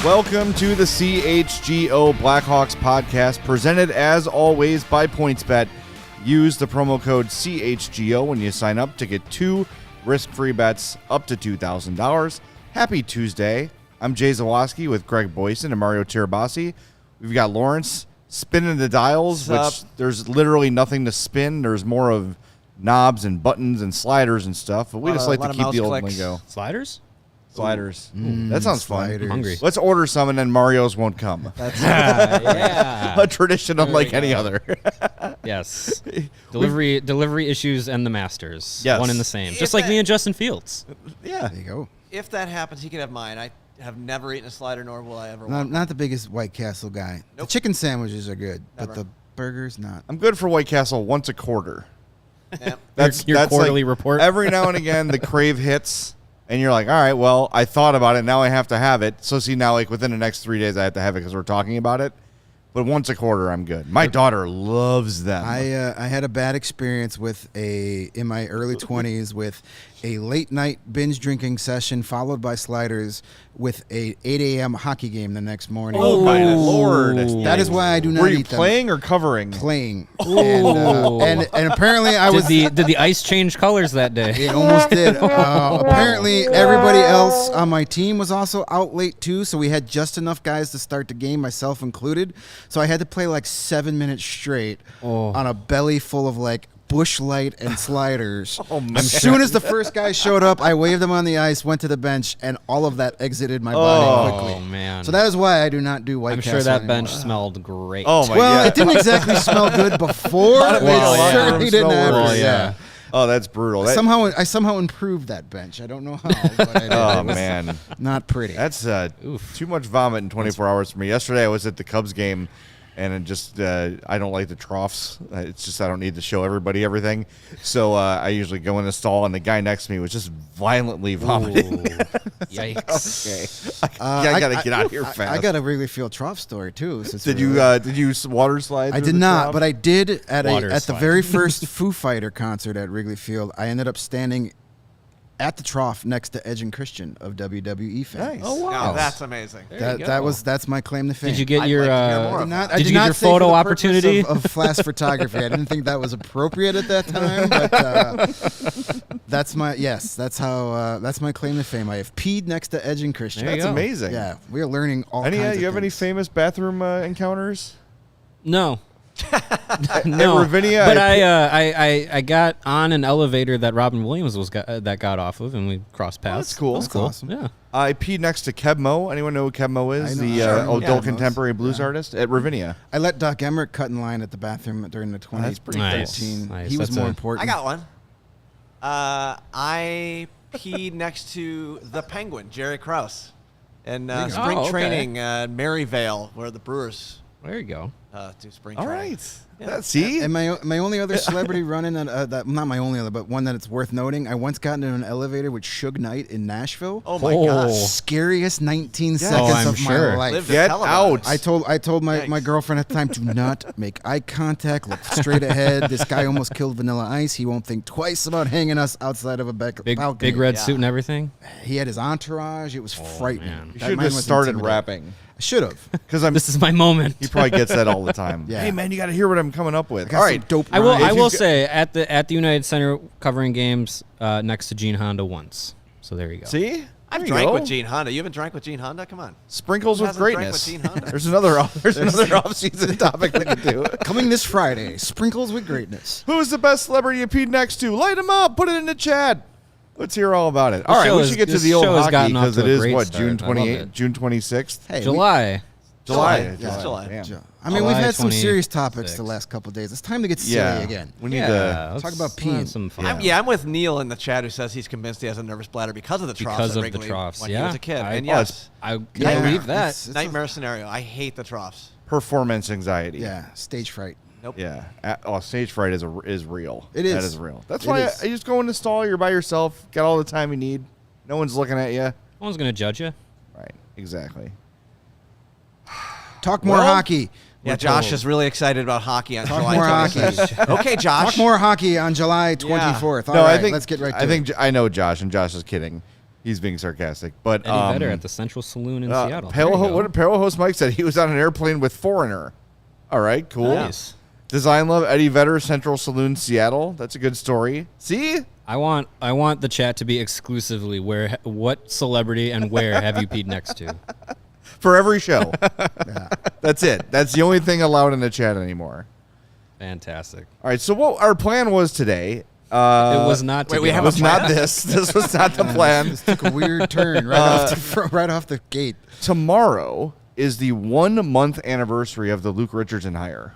Welcome to the CHGO Blackhawks Podcast, presented as always by PointsBet. Use the promo code CHGO when you sign up to get 2 risk-free bets up to $2,000. Happy Tuesday. I'm Jay Zawaski with Greg Boysen and Mario Tirabassi. We've got Lawrence spinning the dials, which there's literally nothing to spin. There's more of knobs and buttons and sliders and stuff, but we just like to keep the old lingo. Sliders? Sliders. That sounds fun. I'm hungry. Let's order some and then Mario's won't come. That's yeah. A tradition unlike any other. Yes. Delivery issues and the Masters. Yes. One and the same. Just like me and Justin Fields. Yeah. There you go. If that happens, he can have mine. I have never eaten a slider, nor will I ever want Not the biggest White Castle guy. Nope. The chicken sandwiches are good, Never. but the burgers, not. I'm good for White Castle once a quarter. Yep. That's Your quarterly like, report? Every now and again, the crave hits, and you're like, all right, well, I thought about it. Now I have to have it. So see, now like within the next 3 days, I have to have it because we're talking about it. But once a quarter, I'm good. My daughter loves them. I had a bad experience in my early 20s with a late night binge drinking session followed by sliders with a 8 a.m. hockey game the next morning. Oh, my Lord. That is why I do not Were you eat them. playing or covering? Playing. And apparently I was... Did the ice change colors that day? It almost did. Apparently, everybody else on my team was also out late, too, so we had just enough guys to start the game, myself included. So I had to play like 7 minutes straight on a belly full of like Busch Light and sliders. As soon as the first guy showed up, I waved him on the ice, went to the bench, and all of that exited my body quickly. Oh, man. So that is why I do not do White I'm Castle sure that anymore. bench smelled great. Oh, my Well, God. it didn't exactly smell good before. Well, It yeah. certainly didn't Smell after. worse. Yeah. Oh, that's brutal. I somehow improved that bench. I don't know how, but I did. Oh, It was man. not pretty. That's too much vomit in 24 hours for me. Yesterday, I was at the Cubs game, and it just I don't like the troughs. It's just I don't need to show everybody everything. So I usually go in the stall, and the guy next to me was just violently vomiting. Yikes. Okay. I got to get out of here fast. I got a Wrigley Field trough story, too. Did you water slide? I through did the not, trough? but I did at the slide. very first Foo Fighter concert at Wrigley Field. I ended up standing at the trough next to Edge and Christian of WWE fame. Nice. Oh, wow. Now, that's amazing. That's my claim to fame. Did you get I'd your like to hear more of I Did you did get not your say for photo the purpose opportunity? of flash photography? I didn't think that was appropriate at that time, but that's my claim to fame. I have peed next to Edge and Christian. There you That's go. amazing. Yeah, we are learning all kinds of You have any things. famous bathroom encounters? No. At No, Ravinia, but I got on an elevator that Robin Williams got off of, and we crossed paths. that's cool. That's cool. Awesome. Yeah. I peed next to Keb Mo. Anyone know who Keb Mo is? I know. The Sure. adult Yeah. contemporary blues artist at Ravinia. I let Doc Emmerich cut in line at the bathroom during the that's pretty 2013. cool. Nice. He was That's more a- important. I got one. I peed next to the Penguin, Jerry Krause, in spring Oh, okay. training at Maryvale, where the Brewers There you go. do spring All training. right. Yeah. See? And my only other celebrity run-in, that not my only other, but one that it's worth noting, I once got into an elevator with Suge Knight in Nashville. Oh my Oh. gosh! Scariest 19 Yes. seconds I'm of sure. my life. Live to Get tell about out. it. I told my Thanks. girlfriend at the time, do not make eye contact, look straight ahead. This guy almost killed Vanilla Ice. He won't think twice about hanging us outside of a balcony. Big red Yeah. suit and everything. He had his entourage. It was frightening. man. You That should man have was just started intimidating. rapping. I should have. Because This is my moment. he probably gets that all the time. Yeah. Hey man, you got to hear what I'm coming up with. Got All some right, dope I will. rhymes. I If will you've say at the United Center covering games next to Gene Honda once. So there you go. See, I've There you drank go. with Gene Honda. You haven't drank with Gene Honda? Come on. Sprinkles Who with hasn't drank greatness. with Gene Honda? There's another off-season topic we can do. Coming this Friday, Sprinkles with Greatness. Who's the best celebrity you peed next to? Light them up. Put it in the chat. Let's hear all about it. All right, show we is- should get to this the old show has hockey gotten off because to it a is great what start. June I love 28th, it. June 26th. Hey, July. July. It's July. Damn. I mean, we've July had some serious 26th. topics the last couple of days. It's time to get silly Yeah. again. We need Yeah. to. let's talk about have peeing. Some fun. I'm with Neil in the chat who says he's convinced he has a nervous bladder because of the troughs Because at of the Wrigley troughs, when he yeah. was a kid. I- And well, yes, I can Yeah. believe that. It's a- nightmare scenario. I hate the troughs. Performance anxiety. Yeah, stage fright. Nope. Yeah. Stage fright is real. It That is. is real. That's It why is. I just go in the stall. You're by yourself. Got all the time you need. No one's looking at you. No one's gonna judge you. Right. Exactly. Talk more Well, hockey. Yeah, we're Josh told. is really excited about hockey on Talk July more 26th. hockey. Okay, Josh. Talk more hockey on July 24th. All no, right, I think let's get right to I think it. I know Josh, and Josh is kidding. He's being sarcastic. But Eddie Vedder at the Central Saloon in Seattle. What did Payroll host Mike said? He was on an airplane with Foreigner. All right, cool. Nice. Design Love, Eddie Vedder, Central Saloon, Seattle. That's a good story. See? I want the chat to be exclusively what celebrity and where have you peed next to? For every show. That's it. That's the only thing allowed in the chat anymore. Fantastic. All right, so what our plan was today. It was not to we have It was not this. This was not the plan. This took a weird turn right off the gate. Tomorrow is the 1 month anniversary of the Luke Richardson hire.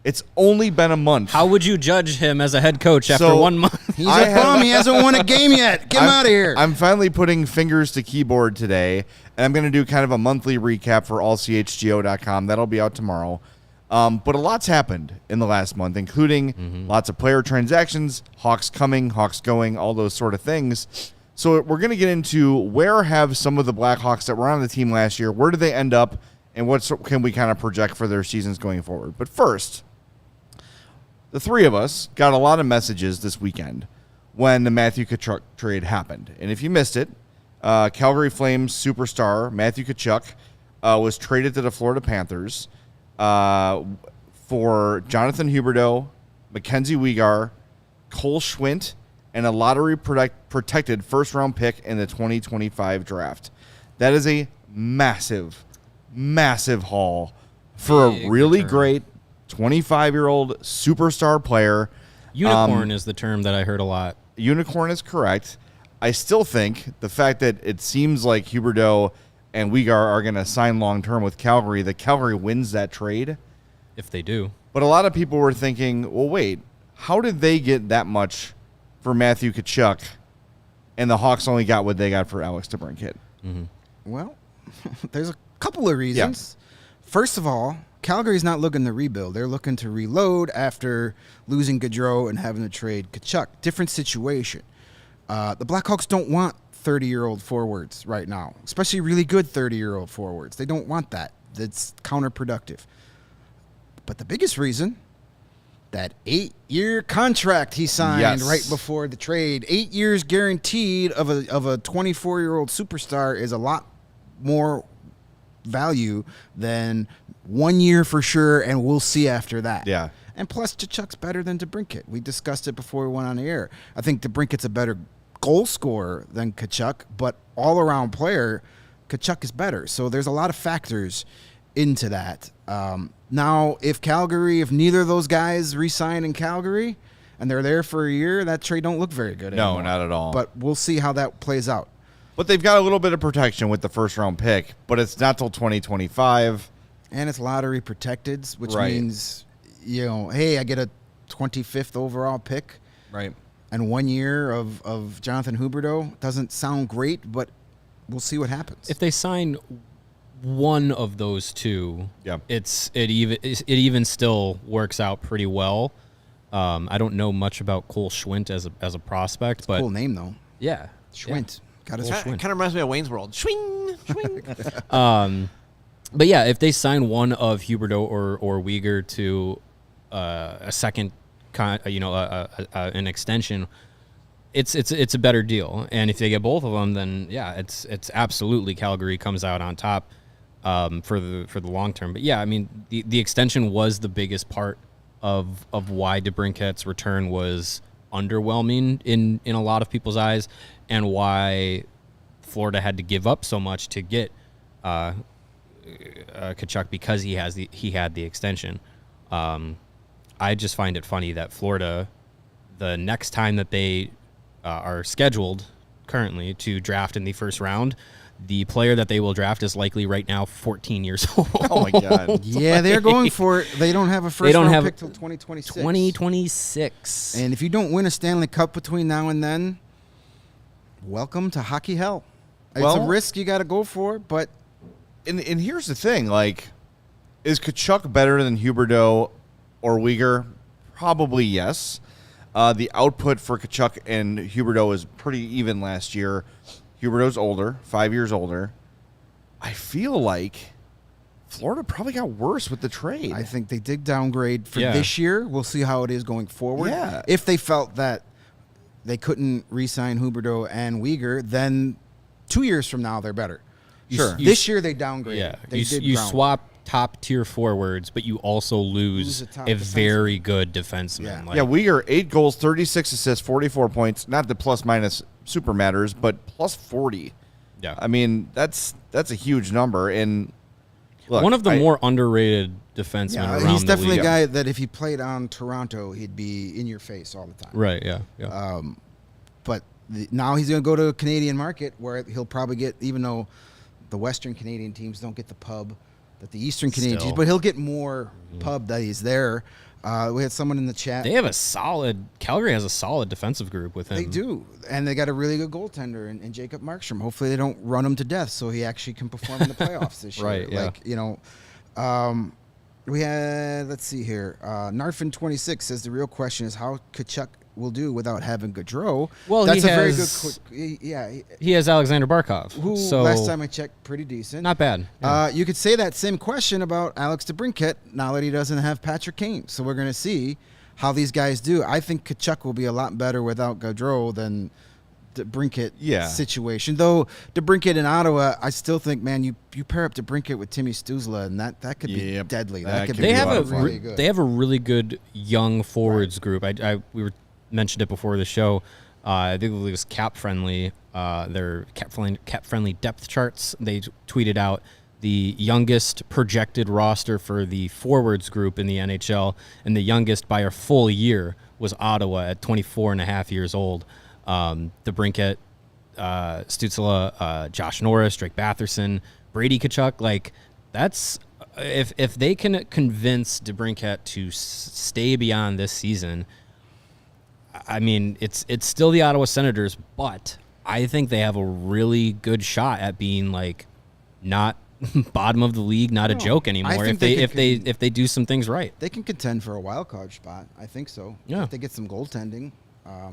It's only been a month. How would you judge him as a head coach after So, 1 month? He's a bum. He hasn't won a game yet. Get him out of here. I'm finally putting fingers to keyboard today, and I'm going to do kind of a monthly recap for allchgo.com. That'll be out tomorrow. But a lot's happened in the last month, including lots of player transactions, Hawks coming, Hawks going, all those sort of things. So we're going to get into where have some of the Blackhawks that were on the team last year, where did they end up, and what can we kind of project for their seasons going forward. But first, the three of us got a lot of messages this weekend when the Matthew Tkachuk trade happened. And if you missed it, Calgary Flames superstar Matthew Tkachuk was traded to the Florida Panthers for Jonathan Huberdeau, Mackenzie Weegar, Cole Schwindt, and a lottery-protected first-round pick in the 2025 draft. That is a massive, massive haul for a really great 25-year-old superstar player. Unicorn is the term that I heard a lot. Unicorn is correct. I still think the fact that it seems like Huberdeau and Weegar are going to sign long-term with Calgary, that Calgary wins that trade. If they do. But a lot of people were thinking, well, wait, how did they get that much for Matthew Tkachuk and the Hawks only got what they got for Alex DeBrincat? Mm-hmm. Well, there's a couple of reasons. Yeah. First of all, Calgary's not looking to rebuild. They're looking to reload after losing Gaudreau and having to trade Tkachuk. Different situation. The Blackhawks don't want 30-year-old forwards right now, especially really good 30-year-old forwards. They don't want that. That's counterproductive. But the biggest reason, that 8-year contract he signed right before the trade, 8 years guaranteed of a 24-year-old superstar is a lot more value than 1 year for sure, and we'll see after that. Yeah. And plus, Tkachuk's better than DeBrincat. We discussed it before we went on the air. I think DeBrincat's a better goal scorer than Tkachuk, but all-around player, Tkachuk is better. So there's a lot of factors into that. Now, if neither of those guys re-sign in Calgary and they're there for a year, that trade don't look very good anymore. No, not at all. But we'll see how that plays out. But they've got a little bit of protection with the first-round pick, but it's not till 2025. And it's lottery protected, which means, hey, I get a 25th overall pick. Right. And 1 year of Jonathan Huberdeau doesn't sound great, but we'll see what happens. If they sign one of those two, it even still works out pretty well. I don't know much about Cole Schwindt as a prospect, but cool name though. Yeah, Schwindt. Got his Kind of reminds me of Wayne's World. Swing, swing. But yeah, if they sign one of Huberdeau or Weegar to a second, an extension, it's a better deal. And if they get both of them, then yeah, it's absolutely Calgary comes out on top for the long term. But yeah, I mean the extension was the biggest part of why DeBrincat's return was underwhelming in a lot of people's eyes, and why Florida had to give up so much to get Tkachuk, because he had the extension. I just find it funny that Florida, the next time that they are scheduled currently to draft in the first round, the player that they will draft is likely right now 14 years old. Oh my God. Yeah, they're going for it. They don't have a first round pick till 2026. 2026. And if you don't win a Stanley Cup between now and then, welcome to hockey hell. It's a risk you got to go for, but and here's the thing, is Tkachuk better than Huberdeau or Weegar? Probably yes. The output for Tkachuk and Huberdeau is pretty even last year. Huberdeau's older, 5 years older. I feel like Florida probably got worse with the trade. I think they did downgrade for this year. We'll see how it is going forward. Yeah. If they felt that they couldn't re-sign Huberdeau and Uyghur, then 2 years from now they're better. Sure. This year they downgraded. Yeah, They you did swap top tier forwards, but you also lose a top a defenseman. very good defenseman. Yeah. Like, Yeah, Uyghur 8 goals, 36 assists, 44 points. Not the plus minus super matters, but plus 40. yeah. I mean, that's a huge number. And look, One of the more underrated defensemen around he's the definitely league. a guy that if he played on Toronto, he'd be in your face all the time. Right, yeah. But now he's going to go to a Canadian market where he'll probably get, even though the Western Canadian teams don't get the pub that the Eastern Canadian teams, but he'll get more pub that he's there. We had someone in the chat. Calgary has a solid defensive group with him. They do, and they got a really good goaltender in Jacob Markstrom. Hopefully they don't run him to death so he actually can perform in the playoffs this year. Right, yeah. We had, let's see here, Narfin26 says the real question is how Tkachuk will do without having Gaudreau. Well, that's he a very has- good. Yeah, He has Alexander Barkov, who so last time I checked, pretty decent. not bad. Yeah. You could say that same question about Alex DeBrincat now that he doesn't have Patrick Kane. So we're going to see how these guys do. I think Tkachuk will be a lot better without Gaudreau than DeBrincat situation. Though DeBrincat in Ottawa, I still think, man, you pair up DeBrincat with Timmy Stützle, and that could be deadly. That could be They have really good. they have a really good young forwards group. We were mentioned it before the show. I think it was Cap Friendly. Their Cap Friendly depth charts. They tweeted out the youngest projected roster for the forwards group in the NHL, and the youngest by a full year was Ottawa at 24 and a half years old. DeBrincat, Stützle, Josh Norris, Drake Batherson, Brady Tkachuk, like that's if they can convince DeBrincat to stay beyond this season. I mean, it's still the Ottawa Senators, but I think they have a really good shot at being like not bottom of the league, not a joke anymore. think If they do some things right, They can contend for a wild card spot. I think so. Yeah. If they get some goaltending.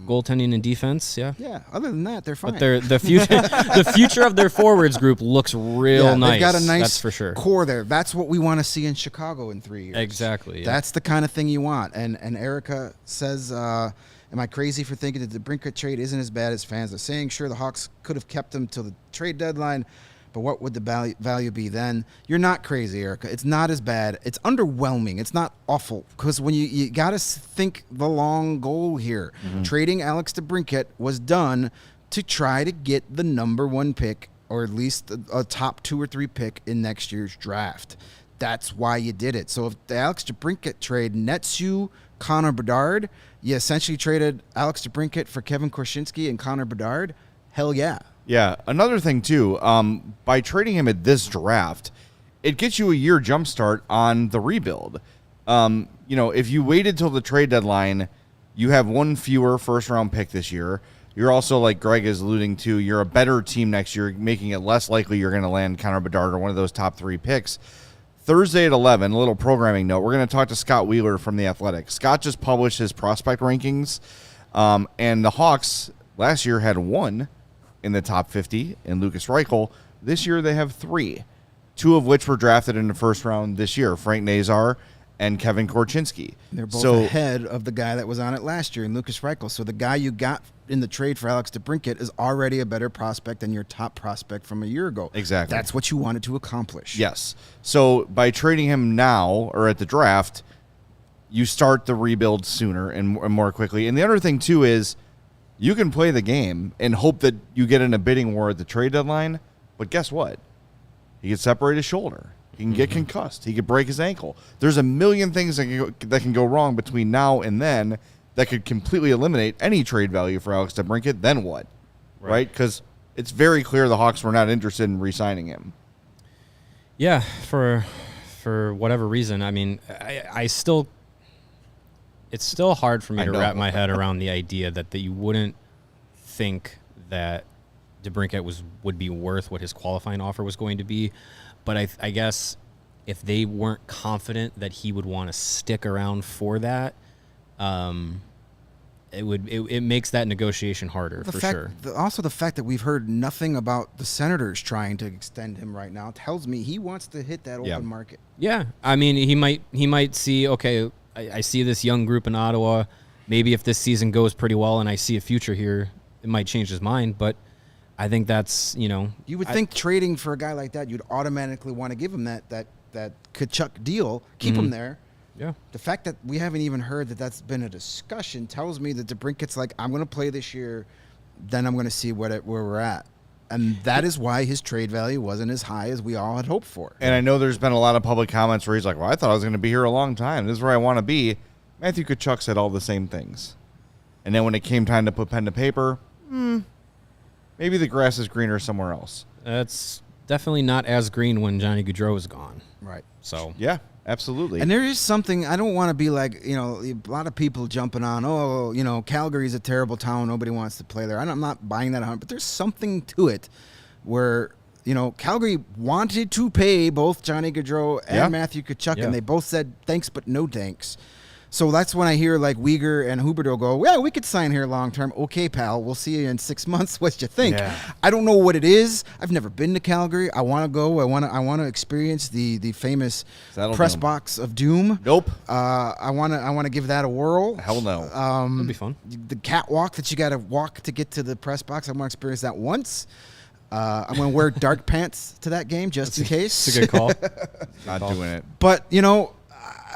goaltending and defense, yeah. Yeah. Other than that, they're fine. But the future of their forwards group looks real nice. They've got a nice that's for sure. core there. That's what we want to see in Chicago in 3 years. Exactly. Yeah. That's the kind of thing you want. And Erica says, am I crazy for thinking that the DeBrincat trade isn't as bad as fans are saying? Sure, the Hawks could have kept him till the trade deadline, but what would the value be then? You're not crazy, Erica. It's not as bad. It's underwhelming. It's not awful, because when you got to think the long goal here. Trading Alex DeBrincat was done to try to get the number 1 pick, or at least a top 2 or 3 pick in next year's draft. That's why you did it. So if the Alex DeBrincat trade nets you Connor Bedard, you essentially traded Alex DeBrincat for Kevin Korchinski and Connor Bedard. Hell yeah. Yeah, another thing too, by trading him at this draft, it gets you a year jump start on the rebuild. If you waited till the trade deadline, you have 1 fewer first round pick this year. You're also, like Greg is alluding to, you're a better team next year, making it less likely you're going to land Connor Bedard or one of those top 3 picks. Thursday at 11, a little programming note, we're going to talk to Scott Wheeler from The Athletic. Scott just published his prospect rankings, and the Hawks last year had 1 in the top 50 in Lucas Reichel. This year they have 3, 2 of which were drafted in the first round this year, Frank Nazar and Kevin Korchinski. They're both ahead of the guy that was on it last year in Lucas Reichel. So the guy you got in the trade for Alex DeBrincat is already a better prospect than your top prospect from a year ago. Exactly. That's what you wanted to accomplish. Yes. So by trading him now or at the draft, you start the rebuild sooner and more quickly. And the other thing, too, is you can play the game and hope that you get in a bidding war at the trade deadline, but guess what? He could separate his shoulder. He can get concussed. He could break his ankle. There's a million things that can go wrong between now and then that could completely eliminate any trade value for Alex DeBrincat. Then what? Right? Because it's very clear the Hawks were not interested in re-signing him. Yeah, for whatever reason. I mean, I still... It's still hard for me to wrap my head around the idea that you wouldn't think that DeBrincat would be worth what his qualifying offer was going to be. But I guess if they weren't confident that he would want to stick around for that, it makes that negotiation harder sure. Also, the fact that we've heard nothing about the Senators trying to extend him right now tells me he wants to hit that open market. Yeah, I mean, he might see, okay, I see this young group in Ottawa. maybe if this season goes pretty well and I see a future here, it might change his mind. But I think that's, you would think trading for a guy like that, you'd automatically want to give him that Tkachuk deal, keep him there. Yeah. The fact that we haven't even heard that that's been a discussion tells me that DeBrincat's like, I'm going to play this year, then I'm going to see where we're at. And that is why his trade value wasn't as high as we all had hoped for. And I know there's been a lot of public comments where he's like, well, I thought I was going to be here a long time. This is where I want to be. Matthew Tkachuk said all the same things. And then when it came time to put pen to paper, maybe the grass is greener somewhere else. It's definitely not as green when Johnny Gaudreau is gone. Right. So yeah, absolutely. And there is something, I don't want to be like, a lot of people jumping on, Calgary's a terrible town. Nobody wants to play there. I'm not buying that 100, but there's something to it where, Calgary wanted to pay both Johnny Gaudreau and Matthew Tkachuk, and they both said thanks, but no thanks. So that's when I hear like Weegar and Huberdeau go, yeah, we could sign here long term. Okay, pal, we'll see you in 6 months. What you think? Yeah. I don't know what it is. I've never been to Calgary. I want to go. I want to experience the famous press box of doom. Nope. I want to give that a whirl. Hell no. that'd be fun. The catwalk that you got to walk to get to the press box. I want to experience that once. I'm going to wear dark pants to that game just in case. It's a good call. Not doing it. But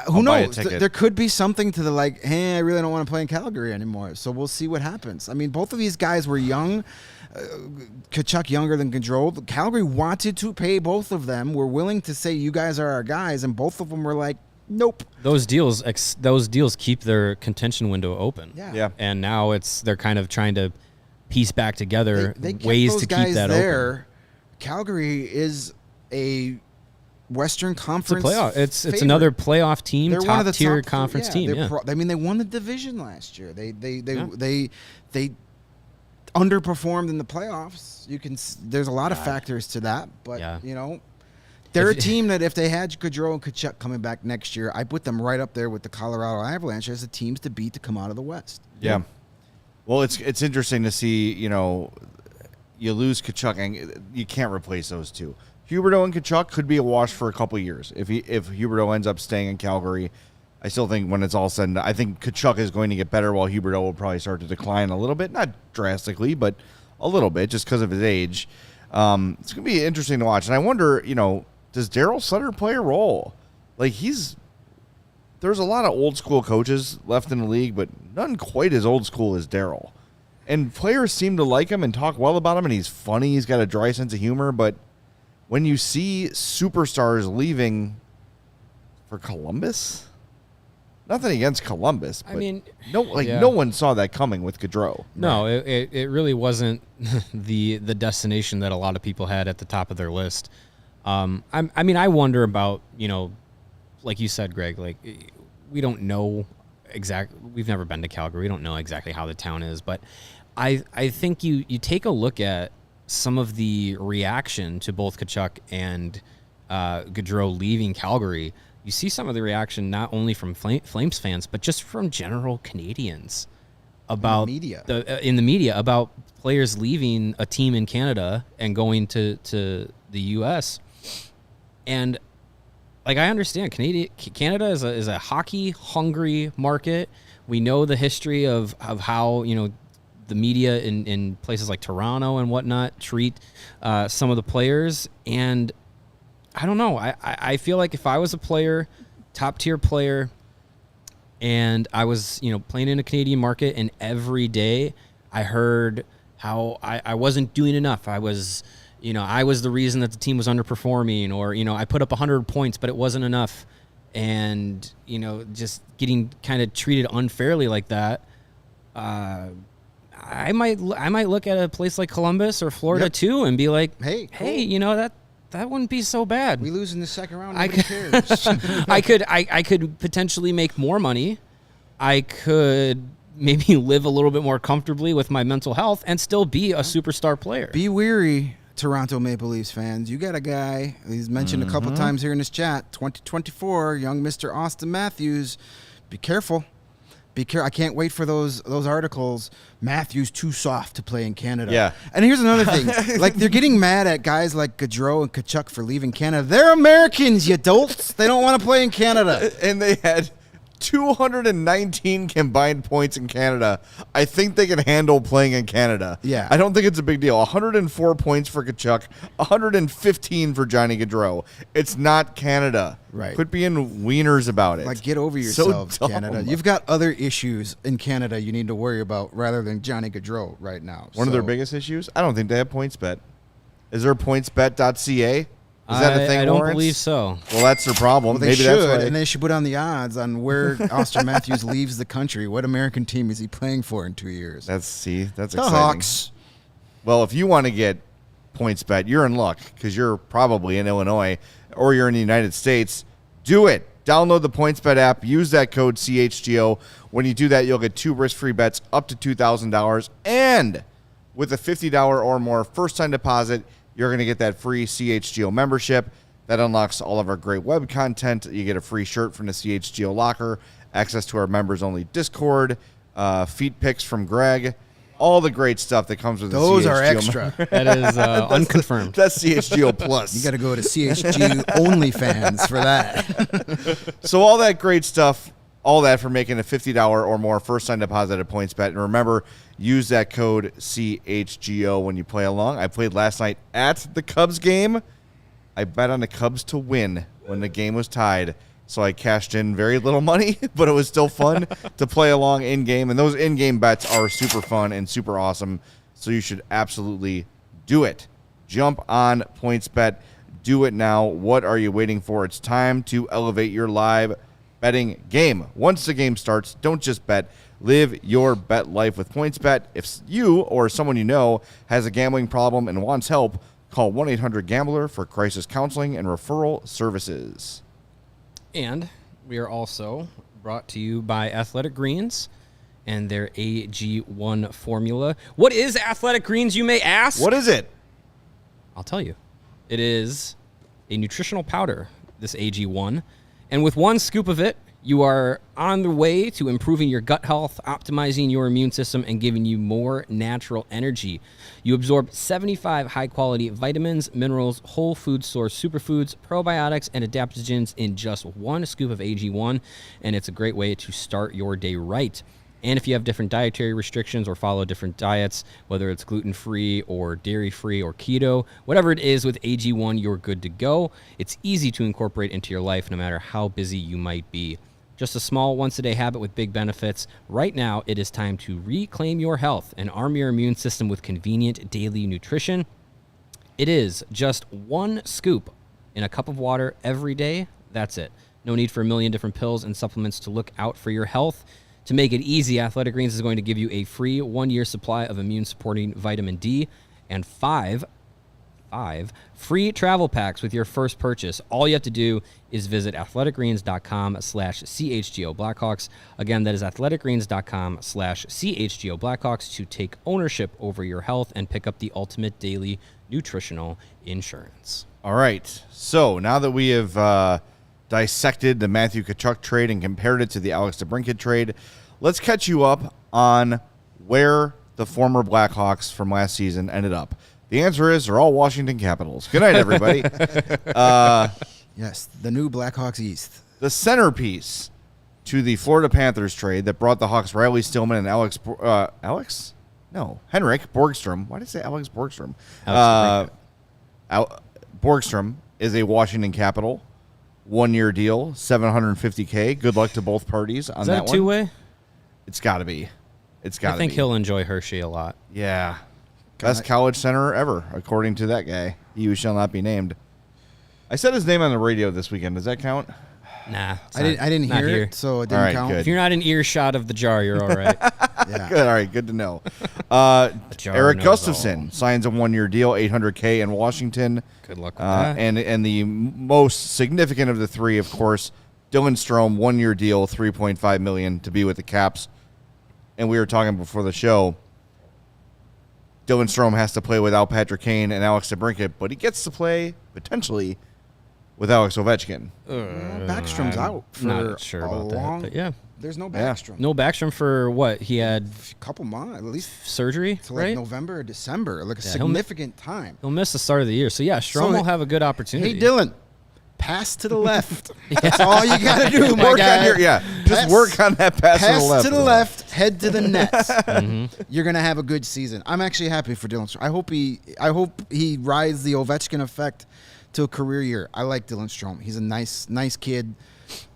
who I'll buy a knows? ticket. There could be something to the like, hey, I really don't want to play in Calgary anymore. So we'll see what happens. I mean, both of these guys were young. Tkachuk younger than Gaudreau. Calgary wanted to pay both of them. We're willing to say you guys are our guys, and both of them were like, nope. Those deals keep their contention window open. Yeah. And now they're kind of trying to piece back together They kept ways those to guys keep that there. open. Calgary is a Western It's a Conference. playoff. It's favorite. another playoff team, They're one of the top tier top conference team. Yeah. They won the division last year. They underperformed in the playoffs. There's a lot of factors to that, but they're a team that if they had Gaudreau and Tkachuk coming back next year, I put them right up there with the Colorado Avalanche as the teams to beat to come out of the West. Yeah. Well, it's interesting to see, you lose Tkachuk and you can't replace those two. Huberdeau and Tkachuk could be a wash for a couple of years. If Huberdeau ends up staying in Calgary, I still think when it's all said and done, I think Tkachuk is going to get better while Huberdeau will probably start to decline a little bit. Not drastically, but a little bit just because of his age. It's going to be interesting to watch. And I wonder, does Darryl Sutter play a role? Like there's a lot of old school coaches left in the league, but none quite as old school as Darryl. And players seem to like him and talk well about him, and he's funny. He's got a dry sense of humor, but when you see superstars leaving for Columbus, nothing against Columbus, but no one saw that coming with Gaudreau. No, it really wasn't the destination that a lot of people had at the top of their list. I wonder about, like you said, Greg, like we don't know exactly. We've never been to Calgary. We don't know exactly how the town is, but I think you take a look at some of the reaction to both Tkachuk and Gaudreau leaving Calgary. You see some of the reaction not only from Flames fans, but just from general Canadians about in the media about players leaving a team in Canada and going to the U.S. And like I understand, Canada is a hockey hungry market. We know the history of how the media in places like Toronto and whatnot treat some of the players. And I don't know. I feel like if I was a player, top tier player, and I was playing in a Canadian market, and every day I heard how I wasn't doing enough. I was the reason that the team was underperforming, or I put up 100 points, but it wasn't enough, and just getting kind of treated unfairly like that. I might look at a place like Columbus or Florida too and be like, hey, cool. That wouldn't be so bad. We lose in the second round. Nobody cares. I could potentially make more money. I could maybe live a little bit more comfortably with my mental health and still be a superstar player. Be weary, Toronto Maple Leafs fans. You got a guy, he's mentioned a couple times here in this chat, 2024, young Mr. Austin Matthews. Be careful. I can't wait for those articles. Matthews too soft to play in Canada. Yeah. And here's another thing. Like, they're getting mad at guys like Gaudreau and Tkachuk for leaving Canada. They're Americans, you dolts. They don't want to play in Canada. And they had 219 combined points in Canada. I think they can handle playing in Canada. Yeah. I don't think it's a big deal. 104 points for Tkachuk, 115 for Johnny Gaudreau. It's not Canada. Right. Quit being wieners about it. Like, get over So yourselves, dumb. Canada. You've got other issues in Canada you need to worry about rather than Johnny Gaudreau right now. One of their biggest issues? I don't think they have PointsBet. Is there pointsbet.ca? Is that a thing, I don't Lawrence? believe so. Well, that's their problem. Well, they Maybe should, that's why. and they should put on the odds on where Austin Matthews leaves the country. What American team is he playing for in 2 years? That's the exciting. Hawks. Well, if you want to get PointsBet, you're in luck because you're probably in Illinois or you're in the United States. Do it. Download the PointsBet app. Use that code CHGO. When you do that, you'll get 2 risk-free bets up to $2,000. And with a $50 or more first-time deposit, you're going to get that free CHGO membership. That unlocks all of our great web content. You get a free shirt from the CHGO locker, access to our members-only Discord, feet pics from Greg, all the great stuff that comes with Those the CHGO are extra. That is unconfirmed. That's CHGO Plus. You got to go to CHG OnlyFans for that. So all that great stuff, all that for making a $50 or more first-time deposit at PointsBet. And remember, use that code CHGO when you play along. I played last night at the Cubs game. I bet on the Cubs to win when the game was tied. So I cashed in very little money, but it was still fun to play along in-game. And those in-game bets are super fun and super awesome. So you should absolutely do it. Jump on PointsBet. Do it now. What are you waiting for? It's time to elevate your live betting game. Once the game starts, don't just bet. Live your bet life with PointsBet. If you or someone you know has a gambling problem and wants help, call 1-800-GAMBLER for crisis counseling and referral services. And we are also brought to you by Athletic Greens and their AG1 formula. What is Athletic Greens, you may ask? What is it? I'll tell you. It is a nutritional powder, this AG1. And with one scoop of it, you are on the way to improving your gut health, optimizing your immune system, and giving you more natural energy. You absorb 75 high-quality vitamins, minerals, whole food source superfoods, probiotics, and adaptogens in just one scoop of AG1, and it's a great way to start your day right. And if you have different dietary restrictions or follow different diets, whether it's gluten-free or dairy-free or keto, whatever it is with AG1, you're good to go. It's easy to incorporate into your life no matter how busy you might be. Just a small once-a-day habit with big benefits. Right now, it is time to reclaim your health and arm your immune system with convenient daily nutrition. It is just one scoop in a cup of water every day. That's it. No need for a million different pills and supplements to look out for your health. To make it easy, Athletic Greens is going to give you a free 1-year supply of immune-supporting vitamin D and five free travel packs with your first purchase. All you have to do is visit athleticgreens.com/CHGO Blackhawks. Again, that is athleticgreens.com/CHGO Blackhawks to take ownership over your health and pick up the ultimate daily nutritional insurance. All right. So now that we have dissected the Matthew Tkachuk trade and compared it to the Alex DeBrincat trade, let's catch you up on where the former Blackhawks from last season ended up. The answer is they're all Washington Capitals. Good night, everybody. Yes, the new Blackhawks East. The centerpiece to the Florida Panthers trade that brought the Hawks Riley Stillman and Henrik Borgstrom. Why did I say Alex Borgstrom? Borgstrom is a Washington Capital. 1-year deal, $750K. Good luck to both parties on that one. Is that a two-way? It's got to be. It's got to be. I think he'll enjoy Hershey a lot. Yeah. Best college center ever, according to that guy. He who shall not be named. I said his name on the radio this weekend. Does that count? Nah. I didn't hear it, so it didn't All right, count. good. If you're not in earshot of the jar, you're all right. Yeah. Good. All right. Good to know. jar Eric knows Gustafson all. signs a 1-year deal, $800K in Washington. Good luck with that. And the most significant of the three, of course, Dylan Strome, 1-year deal, $3.5 million to be with the Caps. And we were talking before the show. Dylan Strome has to play without Patrick Kane and Alex DeBrincat, but he gets to play potentially with Alex Ovechkin. Backstrom's out for Not sure about that, but yeah. There's no Backstrom. No Backstrom for what? He had A couple months, at least surgery, to like right? November or December, like a Yeah, significant time. He'll miss the start of the year. So, yeah, Strom will have a good opportunity. Hey, Dylan, pass to the left. That's all you got to do, my guy. Just work on that pass to the left, head to the nets. You're going to have a good season. I'm actually happy for Dylan Strome. I hope he rides the Ovechkin effect to a career year. I like Dylan Strome. He's a nice kid.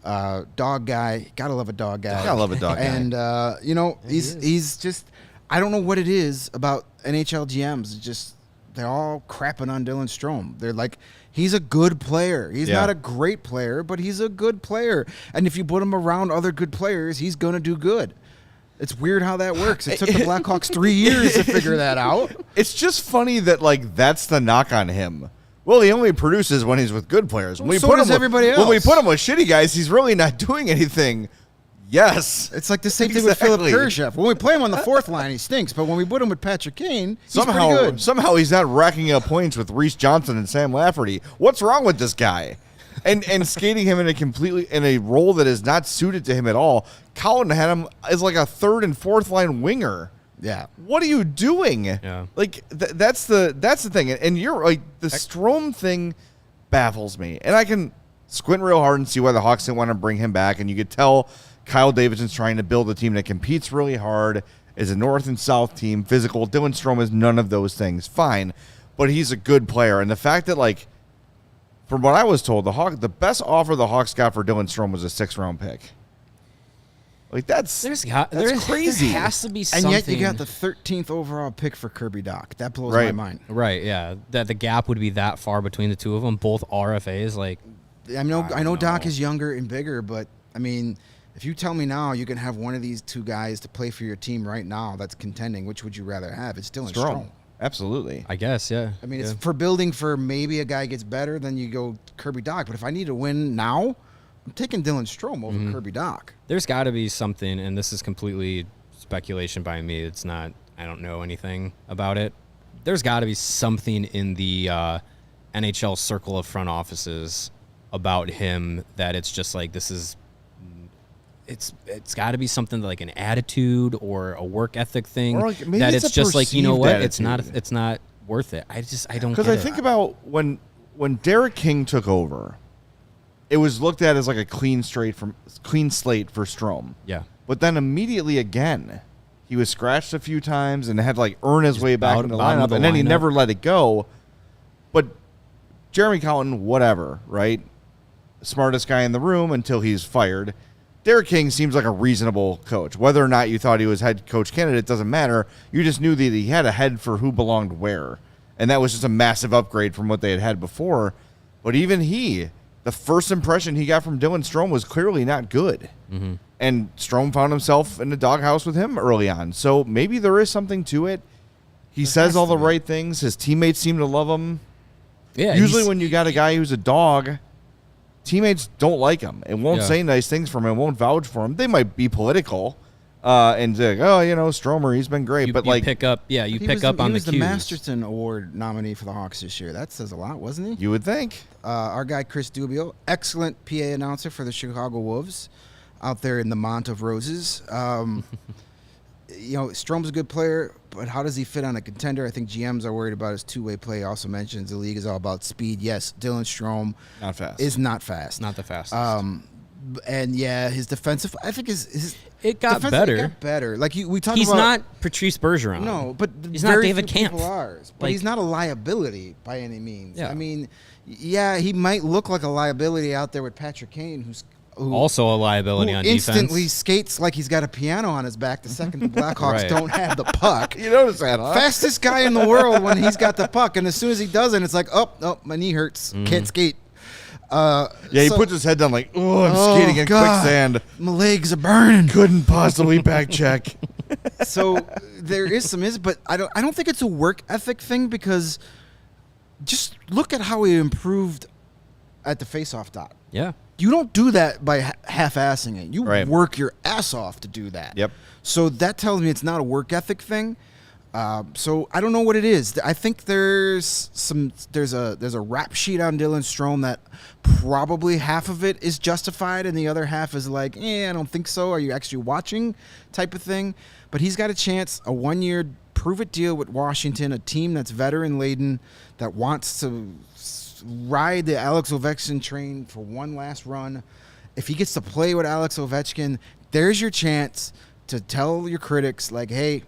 Dog guy. Gotta love a dog guy. Gotta love a dog guy. And he's just, I don't know what it is about NHL GMs. It's just they're all crapping on Dylan Strome. They're like, he's a good player. He's not a great player, but he's a good player. And if you put him around other good players, he's gonna do good. It's weird how that works. It took the Blackhawks 3 years to figure that out. It's just funny that that's the knock on him. Well, he only produces when he's with good players. When everybody else. When we put him with shitty guys, he's really not doing anything. Yes. It's like the same thing with Philip Kurashev. When we play him on the fourth line, he stinks. But when we put him with Patrick Kane, he's pretty good. Somehow he's not racking up points with Reese Johnson and Sam Lafferty. What's wrong with this guy? And skating him in a role that is not suited to him at all. Colton had him as like a third and fourth line winger. Yeah. What are you doing? Yeah. Like that's the thing. And you're like, the Strohm thing baffles me. And I can squint real hard and see why the Hawks didn't want to bring him back. And you could tell Kyle Davidson's trying to build a team that competes really hard, is a north and south team, physical. Dylan Strome is none of those things. Fine. But he's a good player. And the fact that, like, from what I was told, the best offer the Hawks got for Dylan Strome was a 6th-round pick. Like, that's crazy. There has to be something. And yet you got the 13th overall pick for Kirby Dach. That blows my mind. Right, yeah. That the gap would be that far between the two of them, both RFAs. Like, I know Dach is younger and bigger, but, I mean, if you tell me now you can have one of these two guys to play for your team right now that's contending, which would you rather have? It's Dylan Strome. Absolutely. I guess, yeah. I mean, it's for building for maybe a guy gets better, then you go Kirby Dach. But if I need to win now, I'm taking Dylan Strome over Kirby Dach. There's got to be something, and this is completely speculation by me. It's not, I don't know anything about it. There's got to be something in the NHL circle of front offices about him that it's just like, this is, it's got to be something like an attitude or a work ethic thing, or like that it's just like, you know what, attitude. it's not worth it. I don't, because I think about when Derek King took over, it was looked at as like a clean slate for Strohm. Yeah. But then immediately again, he was scratched a few times and had to like earn his way back in the lineup, and then he never let it go. But Jeremy Colton, whatever, right? Smartest guy in the room until he's fired. Derek King seems like a reasonable coach. Whether or not you thought he was head coach candidate doesn't matter. You just knew that he had a head for who belonged where. And that was just a massive upgrade from what they had before. But even the first impression he got from Dylan Strome was clearly not good. Mm-hmm. And Strome found himself in the doghouse with him early on. So maybe there is something to it. He says all the right things. His teammates seem to love him. Yeah. Usually when you got a guy who's a dog, teammates don't like him and won't say nice things for him and won't vouch for him. They might be political and say, Stromer, he's been great. You pick up on the cues. He was the Masterton Award nominee for the Hawks this year. That says a lot, wasn't he? You would think. Our guy, Chris Dubio, excellent PA announcer for the Chicago Wolves out there in the Mont of Roses. Strome's a good player, but how does he fit on a contender? I think GMs are worried about his two-way play. Also mentions the league is all about speed. Yes, Dylan Strome is not fast. Not the fastest. And his defensive, I think it got better. It got better. Like we talk about. He's not Patrice Bergeron. No, but he's not David Kampf. But he's not a liability by any means. Yeah. I mean, he might look like a liability out there with Patrick Kane, who's also a liability on defense. Instantly skates like he's got a piano on his back the second the Blackhawks don't have the puck. You notice that, huh? Fastest guy in the world when he's got the puck, and as soon as he doesn't, it's like, oh, my knee hurts, can't skate. He puts his head down like, I'm skating in quicksand. My legs are burning. Couldn't possibly back check. So there is some but I don't think it's a work ethic thing, because just look at how he improved at the faceoff dot. Yeah. You don't do that by half-assing it. You work your ass off to do that. Yep. So that tells me it's not a work ethic thing. So I don't know what it is. I think there's a rap sheet on Dylan Strome that probably half of it is justified and the other half is like, I don't think so. Are you actually watching type of thing? But he's got a chance, a 1-year prove-it deal with Washington, a team that's veteran-laden, that wants to ride the Alex Ovechkin train for one last run. If he gets to play with Alex Ovechkin, there's your chance to tell your critics, like, hey,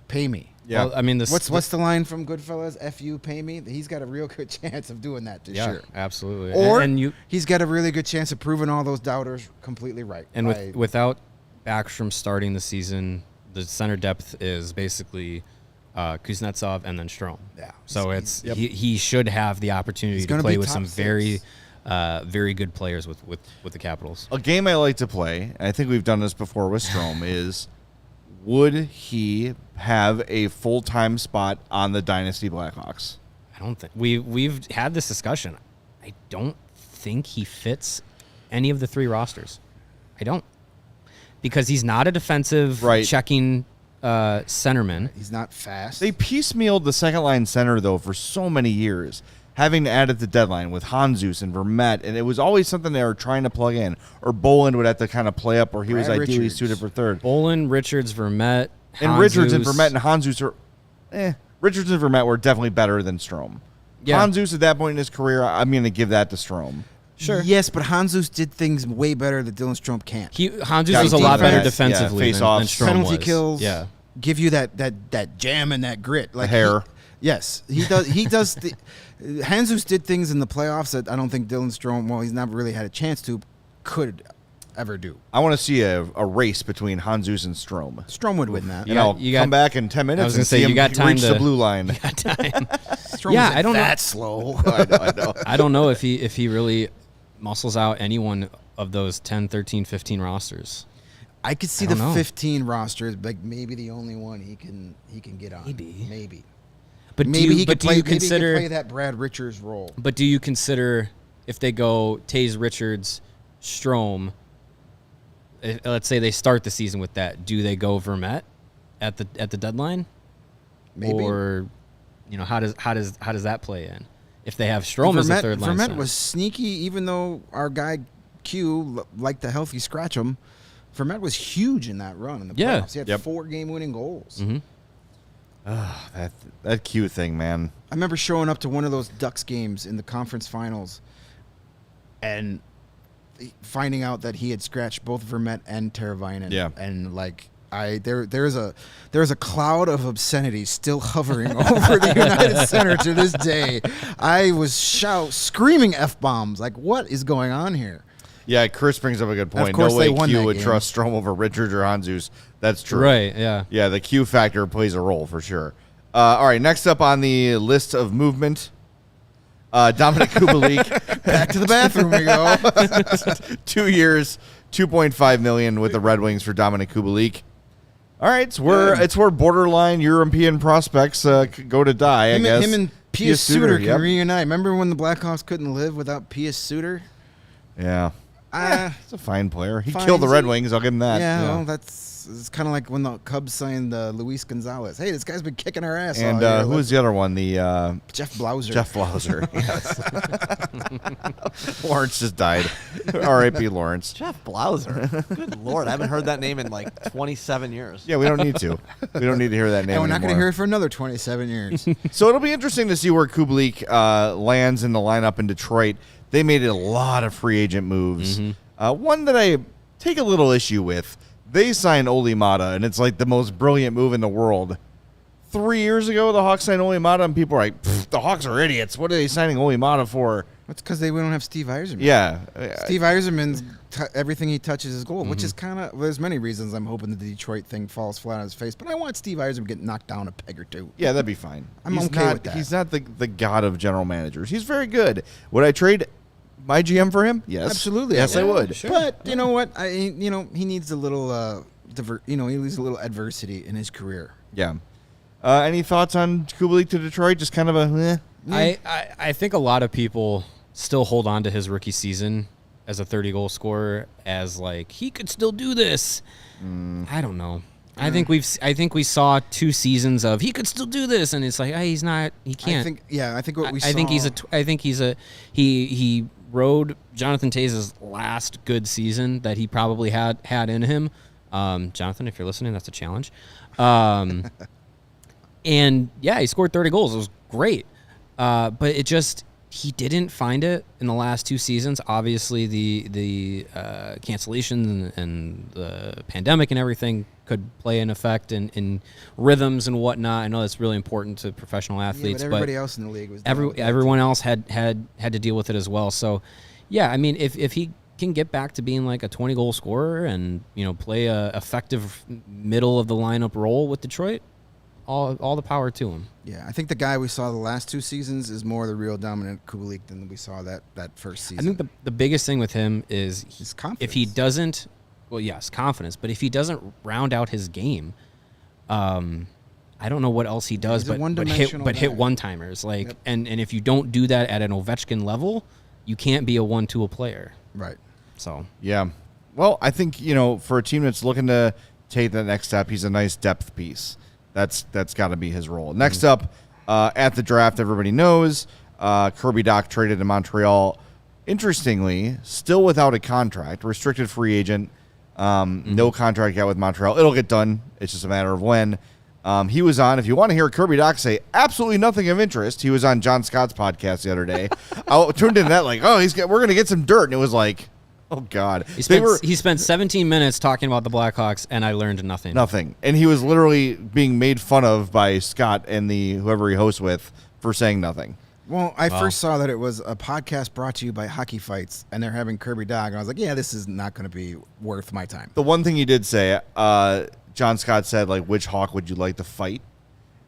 pay me. Yeah. Well, I mean, What's the line from Goodfellas? F you, pay me. He's got a real good chance of doing that this year. Absolutely. Or and he's got a really good chance of proving all those doubters completely right. And without Backstrom starting the season, the center depth is basically Kuznetsov and then Strohm. Yeah. So he should have the opportunity to play with some very good players with the Capitals. A game I like to play, and I think we've done this before with Strohm, is would he have a full-time spot on the Dynasty Blackhawks? I don't think we've had this discussion. I don't think he fits any of the three rosters. I don't, because he's not a defensive checking centerman. He's not fast. They piecemealed the second-line center, though, for so many years, having to add at the deadline with Hanzus and Vermette, and it was always something they were trying to plug in. Or Boland would have to kind of play up where he was ideally suited for third. Boland, Richards, Vermette, And Hanzus. Richards and Vermette and Hanzus are... Richards and Vermette were definitely better than Strohm. Yeah. Hanzus at that point in his career, I'm going to give that to Strohm. Sure. Yes, but Hanzus did things way better that Dylan Strome can't. Hanzus was a lot better defensively than face-offs, Strohm Penalty was. kills. Yeah. Give you that jam and that grit. Like hair. Yes, he does. He does. Hanzus did things in the playoffs that I don't think Dylan Strome, well, he's not really had a chance to, could ever do. I want to see a race between Hanzus and Strohm. Strome would win that. And I'll come back in 10 minutes and see him reach the blue line. You got time. Strome Yeah, isn't I don't know. that slow. I know. I don't know if he really muscles out any one of those 10, 13, 15 rosters. I could see I the don't know. 15 rosters, like maybe the only one he can get on. Maybe. But But maybe he could play. consider Maybe he could play that Brad Richards role. But do you consider, if they go Taze, Richards, Strohm, let's say they start the season with that, do they go Vermette at the deadline? Maybe. Or, how does that play in? If they have Strohm as a third line Vermette center. was sneaky, even though our guy Q liked to healthy scratch him. Vermette was huge in that run in the playoffs. He had 4 game-winning goals. Mm-hmm. That Q thing, man. I remember showing up to one of those Ducks games in the conference finals and finding out that he had scratched both Vermette and Teravainen. Yeah. And there's a cloud of obscenity still hovering over the United Center to this day. I was screaming F-bombs. Like, what is going on here? Yeah, Chris brings up a good point. Of course no way they won Q that would game. trust Strohm over Richards or Hanzus. That's true. Right, yeah. Yeah, the Q factor plays a role for sure. All right, next up on the list of movement, Dominic Kubalik. Back to the bathroom we go. 2 years, $2.5 million with the Red Wings for Dominic Kubalik. All right, it's where borderline European prospects go to die, I guess. Him and Pius Suter can yep. reunite. Remember when the Blackhawks couldn't live without Pius Suter? Yeah. He's a fine player. He Fine. killed the Red Wings. I'll give him that. Yeah, well, it's kind of like when the Cubs signed Luis Gonzalez. Hey, this guy's been kicking our ass And all year. who was the other one? The Jeff Blauser. Jeff Blauser. Yes. Lawrence just died. R.I.P. Lawrence. Jeff Blauser. Good Lord. I haven't heard that name in like 27 years. Yeah, we don't need to. We don't need to hear that name And we're not going to anymore. hear it for another 27 years. So it'll be interesting to see where Kubalik lands in the lineup in Detroit. They made a lot of free agent moves. One that I take a little issue with, they signed Oli Mata, and it's like the most brilliant move in the world. 3 years ago, the Hawks signed Oli Mata, and people are like, the Hawks are idiots. What are they signing Oli Mata for? That's because we don't have Steve Yzerman. Yeah. Steve Yzerman's everything he touches is gold, which is kind of, there's many reasons I'm hoping the Detroit thing falls flat on his face, but I want Steve Yzerman to get knocked down a peg or two. Yeah, that'd be fine. I'm He's okay not, with that. He's not the god of general managers. He's very good. Would I trade my GM for him? Yes. Absolutely. Yes, I would. Sure. But you know what? He needs a little, he needs a little adversity in his career. Yeah. Any thoughts on Kubalik to Detroit? Just kind of a I think a lot of people still hold on to his rookie season as a 30-goal scorer as like he could still do this. I don't know. I think we saw 2 seasons of he could still do this, and it's like he's not. He can't. I think what we saw. I think he rode Jonathan Taze's last good season that he probably had in him. Jonathan, if you're listening, that's a challenge. And yeah, he scored 30 goals. It was great. But he didn't find it in the last 2 seasons. Obviously, the cancellations and the pandemic and everything could play an effect in rhythms and whatnot. I know that's really important to professional athletes, but everybody else in the league was everyone else had to deal with it as well. So, yeah, I mean, if he can get back to being like a 20-goal scorer and play a effective middle of the lineup role with Detroit, all the power to him. Yeah, I think the guy we saw the last 2 seasons is more the real dominant Kulik than we saw that first season. I think the biggest thing with him is his confidence. If he doesn't, well, yes, confidence, but if he doesn't round out his game, I don't know what else he does, but hit one-timers. Like, and if you don't do that at an Ovechkin level, you can't be a 1-2 player. Right. So yeah. Well, I think for a team that's looking to take the next step, he's a nice depth piece. That's got to be his role. Next up, at the draft, everybody knows Kirby Dach traded to Montreal. Interestingly, still without a contract, restricted free agent, no contract yet with Montreal. It'll get done. It's just a matter of when. He was on, if you want to hear Kirby Dach say absolutely nothing of interest, he was on John Scott's podcast the other day. I turned into that like, we're going to get some dirt. And it was like, oh, God. He spent 17 minutes talking about the Blackhawks, and I learned nothing. Nothing. And he was literally being made fun of by Scott and whoever he hosts with for saying nothing. Well, I first saw that it was a podcast brought to you by Hockey Fights, and they're having Kirby Dach, and I was like, yeah, this is not going to be worth my time. The one thing he did say, John Scott said, like, which Hawk would you like to fight?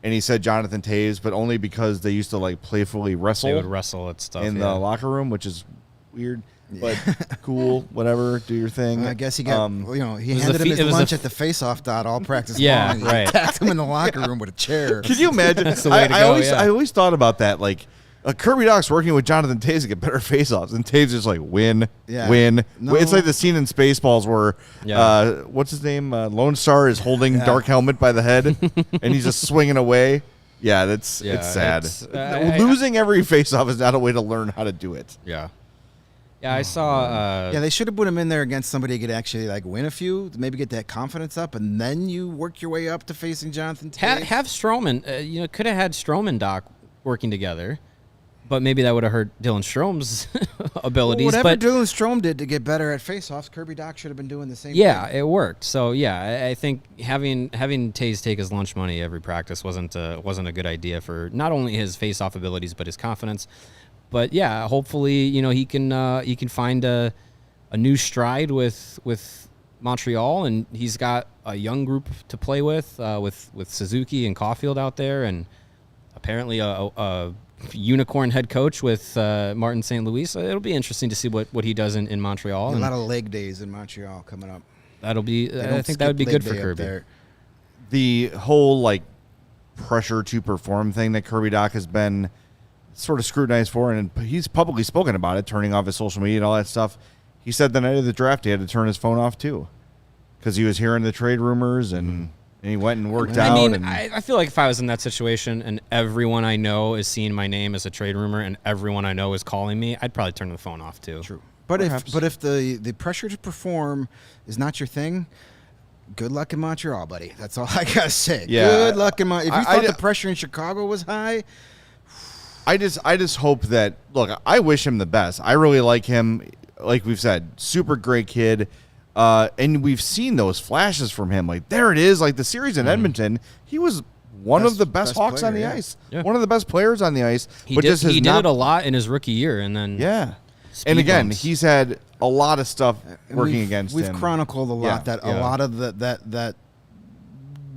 And he said Jonathan Toews, but only because they used to, like, playfully wrestle. They would wrestle at stuff in the locker room, which is weird. But cool, whatever, do your thing. I guess he got, he handed him his lunch at the face-off dot all practice long. He attacked him in the locker room with a chair. Can you imagine? That's the way to go, I always thought about that. Like, Kirby Dach's working with Jonathan Toews to get better face-offs, and Toews just like, win. No. It's like the scene in Spaceballs where, what's his name? Lone Star is holding Dark Helmet by the head, and he's just swinging away. Yeah, it's sad. Losing every face-off is not a way to learn how to do it. Yeah. Yeah, I saw. They should have put him in there against somebody who could actually like win a few, maybe get that confidence up, and then you work your way up to facing Jonathan Toews. Have Stroman. Could have had Stroman and Dach working together, but maybe that would have hurt Dylan Strome's abilities. Well, whatever Dylan Strome did to get better at faceoffs, Kirby Dach should have been doing the same. Yeah, thing. it worked. So yeah, I think having Toews take his lunch money every practice wasn't a good idea for not only his faceoff abilities but his confidence. But yeah, hopefully, he can find a new stride with Montreal, and he's got a young group to play with Suzuki and Caulfield out there, and apparently a unicorn head coach with Martin St. Louis. It'll be interesting to see what he does in Montreal. A lot of leg days in Montreal coming up. That'll be. I think that would be good for Kirby. The whole like pressure to perform thing that Kirby Dach has been sort of scrutinized for, and he's publicly spoken about it, turning off his social media and all that stuff. He said the night of the draft he had to turn his phone off too because he was hearing the trade rumors, and he went and worked out. I mean, I feel like if I was in that situation and everyone I know is seeing my name as a trade rumor and everyone I know is calling me, I'd probably turn the phone off too. True. But if the pressure to perform is not your thing, good luck in Montreal, buddy. That's all I gotta say. Yeah, good luck in Montreal. If you thought the pressure in Chicago was high, I just hope that, look, I wish him the best. I really like him. Like we've said, super great kid. And we've seen those flashes from him. Like, there it is. Like, the series in Edmonton, he was one of the best Hawks on the ice. Yeah. One of the best players on the ice. He did it a lot in his rookie year. And then and again, he's had a lot of stuff working against him. We've chronicled a lot that a lot of that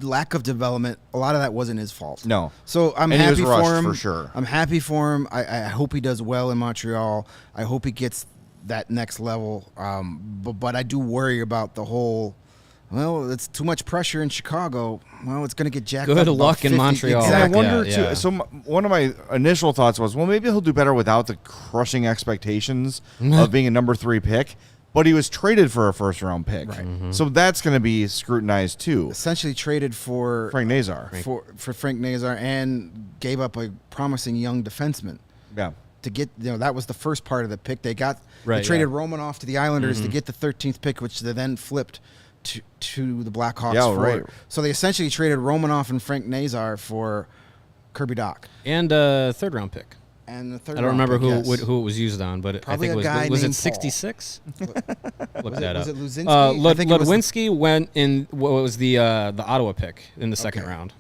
lack of development, a lot of that wasn't his fault. No. So I'm happy for him. For sure. I'm happy for him. I hope he does well in Montreal. I hope he gets that next level. But I do worry about the whole, well, it's too much pressure in Chicago. Well, it's going to get jacked up. Good luck in Montreal. Exactly. And I wonder, too, so one of my initial thoughts was, well, maybe he'll do better without the crushing expectations of being a number 3 pick. But he was traded for a first-round pick. Right. Mm-hmm. So that's going to be scrutinized, too. Essentially traded for Frank Nazar. For Frank Nazar, and gave up a promising young defenseman. Yeah. To get, that was the first part of the pick. They traded Romanoff to the Islanders to get the 13th pick, which they then flipped to the Blackhawks for. Right. So they essentially traded Romanoff and Frank Nazar for Kirby Dach. And a third-round pick. And the third I don't remember who yes. it was used on, but Probably I think a guy it was named 66? Look that up. Was it Luzinski? I think it was Ludwinski went in what was the Ottawa pick in the second round.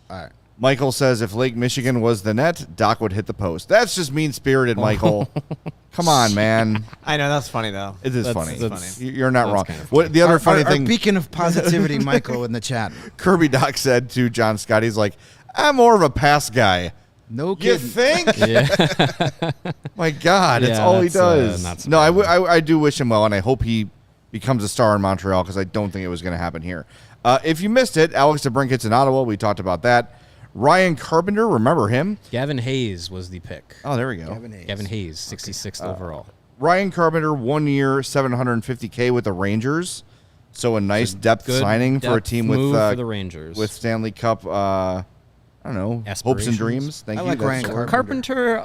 All right. Michael says if Lake Michigan was the net, Doc would hit the post. That's just mean-spirited, Michael. Come on, man. I know, that's funny, though. It is That's funny. funny. You're not wrong. kind of What the other funny Our thing beacon of positivity, Michael, in the chat. Kirby Doc said to John Scott, he's like, I'm more of a pass guy. No You kidding. think? Yeah. My God, it's Yeah, all he that's, does. not No, surprising. I do wish him well, and I hope he becomes a star in Montreal because I don't think it was going to happen here. If you missed it, Alex DeBrincat's in Ottawa. We talked about that. Ryan Carpenter, remember him? Gavin Hayes was the pick. Oh, there we go. Gavin Hayes, 66th overall. Ryan Carpenter, 1 year, $750K with the Rangers. So a nice depth Good signing for a depth team with move for the Rangers. with Stanley Cup. I don't know, hopes and Aspirations. dreams. Thank I you. like That's Ryan the word. Carpenter,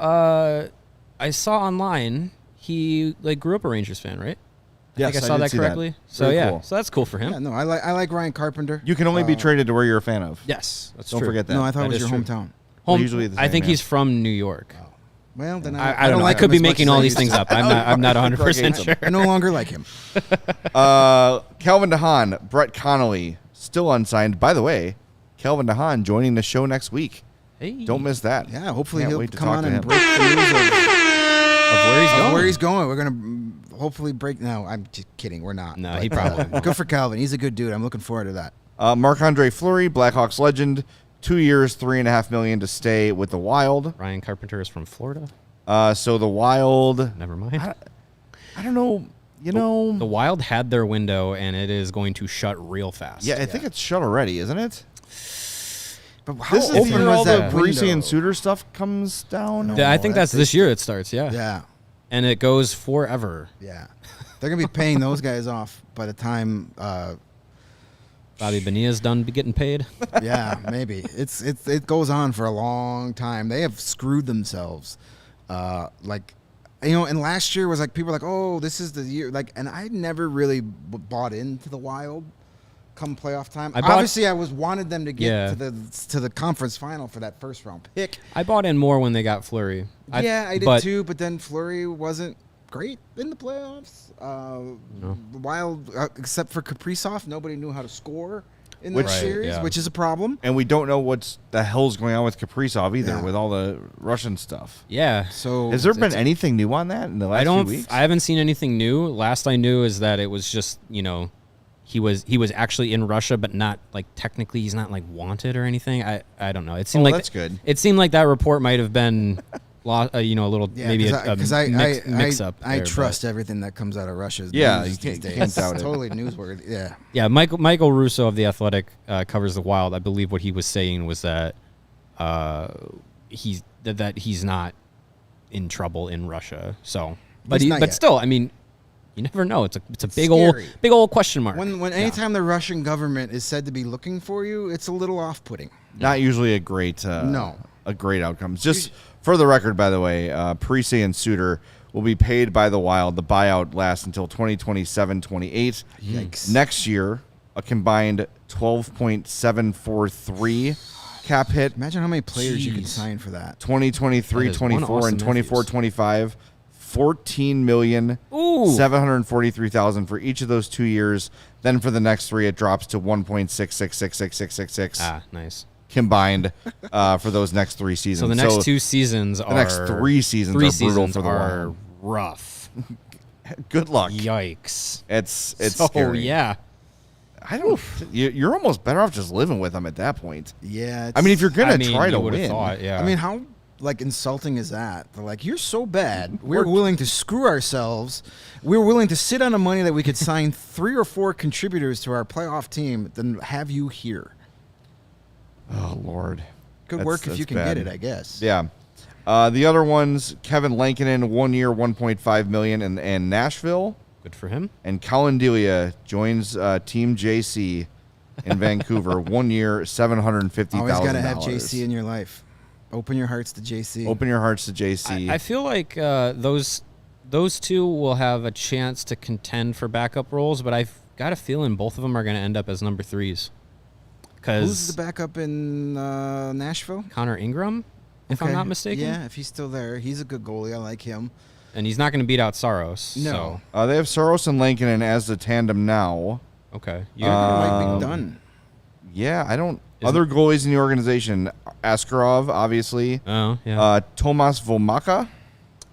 I saw online he grew up a Rangers fan, right? Yes, I think I I saw did that see that. correctly. So Very yeah, cool. so that's cool for him. Yeah, no, I like Ryan Carpenter. You can only be traded to where you're a fan of. Yes, that's Don't true. forget that. No, I thought That it was is your true. hometown. We're usually the I same, think yeah. he's from New York. Well, then I don't know. I like could him be as much making as all I these used things to. up. I'm not 100% sure. I no longer like him. Calvin DeHaan, Brett Connolly, still unsigned. By the way, Calvin DeHaan joining the show next week. Hey, Don't miss that. Yeah, hopefully Can't he'll wait to come talk on to and him. break the news of where he's of going. where he's going. We're gonna hopefully break. No, I'm just kidding. We're not. No, But, he probably won't. Good for Calvin. He's a good dude. I'm looking forward to that. Marc-Andre Fleury, Blackhawks legend, 2 years, $3.5 million to stay with the Wild. Ryan Carpenter is from Florida. So the Wild, Never mind. I don't know. You know, The Wild had their window, and it is going to shut real fast. yeah, I think it's shut already, isn't it? But how This is open the year was all the that Parisi window? and Suter stuff comes down. No. I think that's this year it starts. Yeah. Yeah, And it goes forever. yeah. They're gonna be paying those guys off by the time. Bobby Bonilla's done getting paid. Yeah, maybe it goes on for a long time. They have screwed themselves. And last year was like people were like, oh, this is the year. And I never really bought into the Wild come playoff time. Obviously, I wanted them to get to the conference final for that first round pick. I bought in more when they got Fleury. I did too, but then Fleury wasn't great in the playoffs. The Wild, except for Kaprizov, nobody knew how to score in that series, which is a problem. And we don't know what the hell's going on with Kaprizov either, Yeah. with all the Russian stuff. Yeah. So Has there been anything new on that in the last few weeks? I haven't seen anything new. Last I knew is that it was just, he was actually in Russia, but not technically he's not wanted or anything. I don't know. It seemed that's good. It seemed like that report might have been a little maybe a mix up. I there, trust everything that comes out of Russia. Yeah, news you can't- these you days. can't doubt It's it. totally newsworthy. Yeah. Yeah, Michael Russo of The Athletic covers the Wild. I believe what he was saying was that he's not in trouble in Russia. So, but He's not yet. still, I mean, you never know. It's a big scary. old question mark. When anytime the Russian government is said to be looking for you, it's a little off-putting. Not usually a great No. a great outcome. Just for the record, by the way, Parisi and Suter will be paid by the Wild. The buyout lasts until 2027-28. Yikes. Next year, a combined 12.743 cap hit. Imagine how many players you could Jeez. sign for that. 2023-24 and 24-25. 14,743,000 for each of those 2 years. Then for the next three, it drops to 1.666666 Nice. combined for those next 3 seasons. So the next 2 seasons are the next 3 seasons are brutal for the are Wild. rough. Good luck. Yikes. It's So, scary. yeah. I don't. You're almost better off just living with them at that point. Yeah. I mean, if you're gonna try to you would've win, thought, yeah. I mean, how insulting is that? They're like, you're so bad. We're willing to screw ourselves. We're willing to sit on the money that we could sign 3 or 4 contributors to our playoff team than have you here. oh Lord, Good That's- work if you that's can bad. get it, I guess. Yeah. The other ones, Kevin Lankinen, 1 year, $1.5 million in Nashville, good for him. and Colin Delia joins Team JC in Vancouver, 1 year, $750,000. Always got to have JC in your life. Open your hearts to JC. Open your hearts to JC. I feel like those two will have a chance to contend for backup roles, but I've got a feeling both of them are going to end up as number 3s. Who's Because the backup in Nashville? Connor Ingram, if I'm not mistaken. Yeah, if he's still there. He's a good goalie. I like him. And he's not going to beat out Saros. No. So. They have Saros and Lankinen as the tandem now. Okay. It might be done. Yeah, I don't. Other goalies in the organization: Askarov, obviously. Oh, yeah. Tomas Vomaka,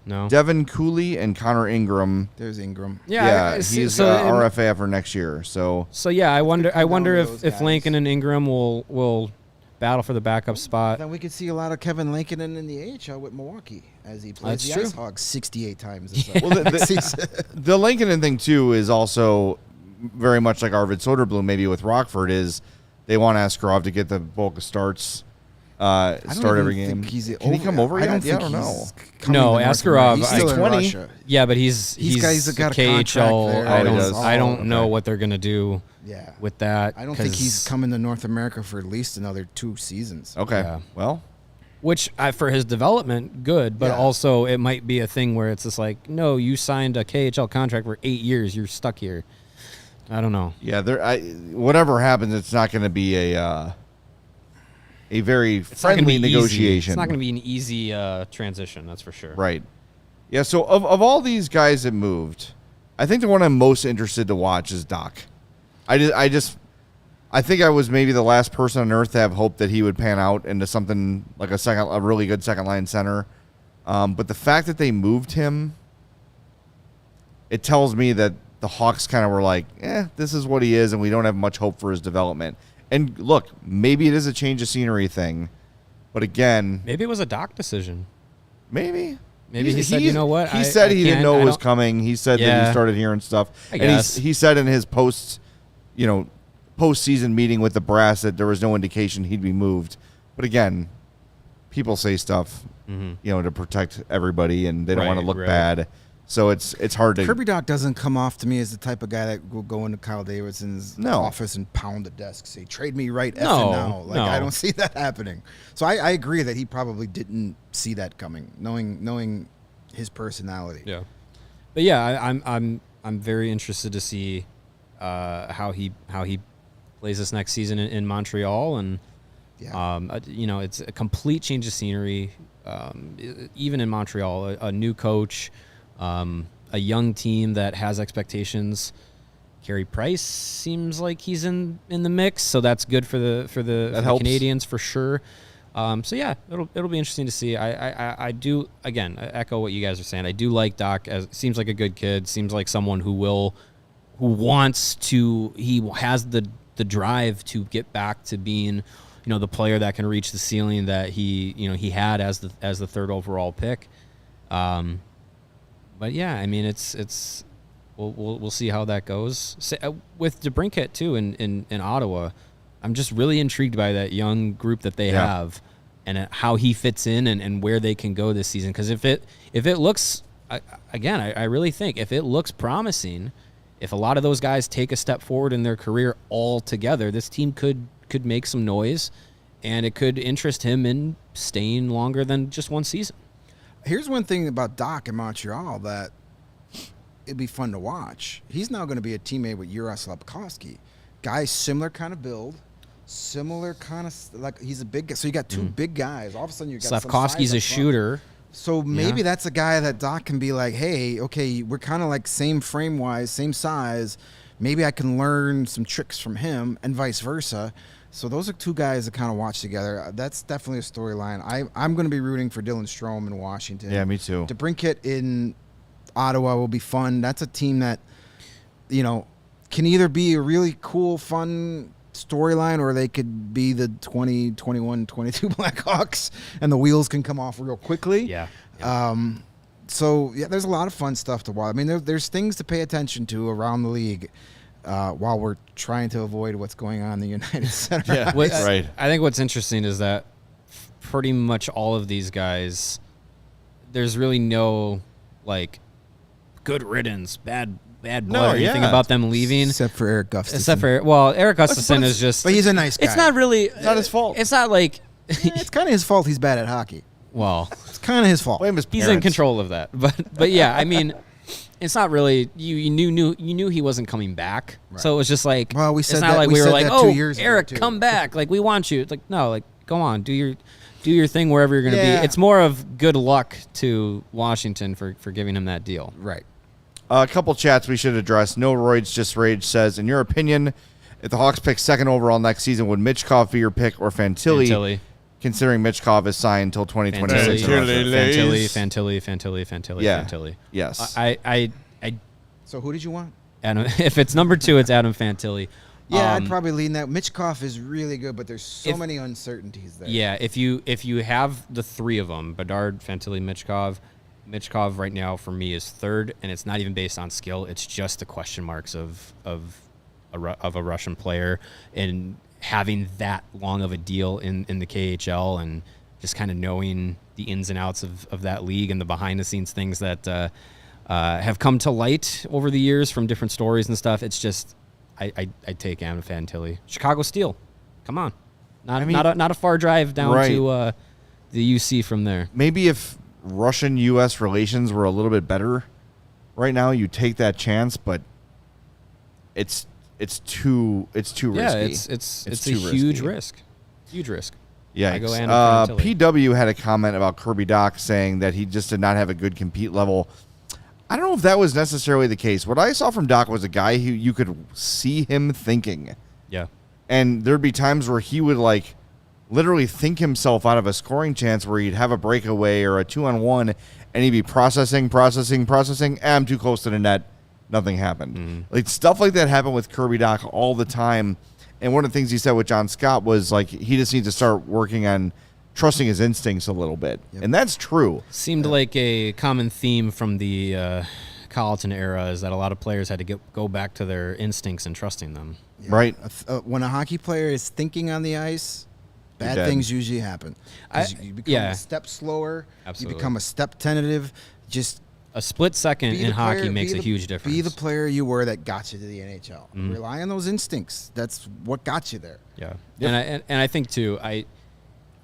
No. Devin Cooley, and Connor Ingram. There's Ingram. Yeah. He's RFA for next year. So yeah, I wonder those if guys. Lankinen and Ingram will battle for the backup spot. Then we could see a lot of Kevin Lankinen in the AHL with Milwaukee as he plays That's the true. Ice Hogs 68 times. Well, the Lankinen thing too is also very much like Arvid Soderblom, maybe with Rockford, is they want Askarov to get the bulk of starts, start every game. Can he come over yet? I don't know. No, Askarov. He's still in 20. Russia. Yeah, but he's got a KHL. contract there. I don't Oh, know okay. what they're gonna do Yeah. with that. I don't think he's coming to North America for at least another 2 seasons. Okay. Yeah. Well, Which for his development, good, but Yeah. also it might be a thing where it's just like, no, you signed a KHL contract for 8 years, you're stuck here. I don't know. yeah. Whatever happens, it's not going to be a very It's not gonna friendly be easy. negotiation. It's not going to be an easy transition, that's for sure. Right. Yeah, so of all these guys that moved, I think the one I'm most interested to watch is Doc. I think I was maybe the last person on earth to have hope that he would pan out into something like a really good second line center. But the fact that they moved him, it tells me that the Hawks kind of were like, this is what he is, and we don't have much hope for his development. And look, maybe it is a change of scenery thing, but again, Maybe it was a Doc decision. maybe Maybe he said, you know what? He said he didn't know it was coming. He said that Yeah. he started hearing stuff. I And guess. he said in his post-season meeting with the brass that there was no indication he'd be moved. But again, people say stuff, to protect everybody, and they don't want to look Right. bad. So it's hard to. Kirby Doc doesn't come off to me as the type of guy that will go into Kyle Davidson's office and pound the desk, say, trade me right effing now. Like, I don't see that happening. So I agree that he probably didn't see that coming, knowing his personality. Yeah, but yeah, I'm very interested to see how he plays this next season in Montreal, and it's a complete change of scenery. Even in Montreal, a new coach, a young team that has expectations. Carey Price seems like he's in the mix, so that's good for the Canadians for sure. So yeah, it'll be interesting to see. I do, again, I echo what you guys are saying. I do like Doc. Seems like a good kid. Seems like someone who wants to. He has the drive to get back to being, the player that can reach the ceiling that he had as the third overall pick. But yeah, I mean, it's we'll see how that goes. With DeBrincat too in Ottawa, I'm just really intrigued by that young group that they have, and how he fits in and where they can go this season. Because if it looks, again, I really think if it looks promising, if a lot of those guys take a step forward in their career all together, this team could make some noise, and it could interest him in staying longer than just one season. Here's one thing about Doc in Montreal that it'd be fun to watch. He's now going to be a teammate with Juraj Slafkovsky. Guy similar kind of build, similar kind of like he's a big guy. So you got two big guys. All of a sudden you got Slafkovsky's a shooter. So maybe that's a guy that Doc can be like, hey, okay, we're kind of like same frame wise, same size. Maybe I can learn some tricks from him, and vice versa. So those are two guys to kind of watch together. That's definitely a storyline. I'm going to be rooting for Dylan Strome in Washington. Yeah, me too. DeBrincat in Ottawa will be fun. That's a team that, can either be a really cool, fun storyline, or they could be the 20, 21, 22 Blackhawks, and the wheels can come off real quickly. Yeah. So, there's a lot of fun stuff to watch. I mean, there's things to pay attention to around the league. While we're trying to avoid what's going on in the United Center. Yeah, right. I think what's interesting is that pretty much all of these guys, there's really no, good riddance, bad blood or anything about them leaving. Except for Eric Gustafson. Eric Gustafson is just... But he's a nice guy. It's not really... It's not his fault. It's not like... It's kind of his fault he's bad at hockey. Well... It's kind of his fault. Blame his He's in parents. control of that. But yeah, I mean... It's not really you knew he wasn't coming back, so it was just like, well, we said it's not that, like we we were said like, that oh, 2 years ago, Eric, too. come back, like we want you. It's like, no, like go on, do do your thing wherever you're going to Yeah. be. It's more of good luck to Washington for giving him that deal. Right. A couple chats we should address. No Roids Just Rage says, in your opinion, if the Hawks pick second overall next season, would Michkov be your pick or Fantilli? Considering Michkov is signed until 2026. Fantilli. Yes. So who did you want? Adam, if it's number 2, it's Adam Fantilli. Yeah, I'd probably lean that. Michkov is really good, but there's so many uncertainties there. Yeah, if you have the 3 of them, Bedard, Fantilli, Michkov right now for me is 3rd, and it's not even based on skill. It's just the question marks of a Russian player and having that long of a deal in the KHL and just kind of knowing the ins and outs of that league and the behind the scenes things that have come to light over the years from different stories and stuff. It's just I take Adam Fantilli. Chicago Steel, come on, not a far drive down to the UC from there. Maybe if Russian-U.S. relations were a little bit better right now, you take that chance, but it's too risky. Yeah, it's a huge risk. Huge risk. Yeah. Fantilli. PW had a comment about Kirby Dach saying that he just did not have a good compete level. I don't know if that was necessarily the case. What I saw from Dach was a guy who you could see him thinking. Yeah. And there'd be times where he would literally think himself out of a scoring chance where he'd have a breakaway or a 2-on-1 and he'd be processing. I'm too close to the net. Nothing happened. Mm-hmm. Stuff like that happened with Kirby Dach all the time. And one of the things he said with John Scott was he just needs to start working on trusting his instincts a little bit. Yep. And that's true. Seemed like a common theme from the Colton era is that a lot of players had to go back to their instincts and trusting them. Yeah. Right. When a hockey player is thinking on the ice, bad things usually happen. You become a step slower. Absolutely. You become a step tentative. Just a split second in hockey makes a huge difference. Be the player you were that got you to the NHL. Rely on those instincts. That's what got you there. Yeah. Yep. And I think too,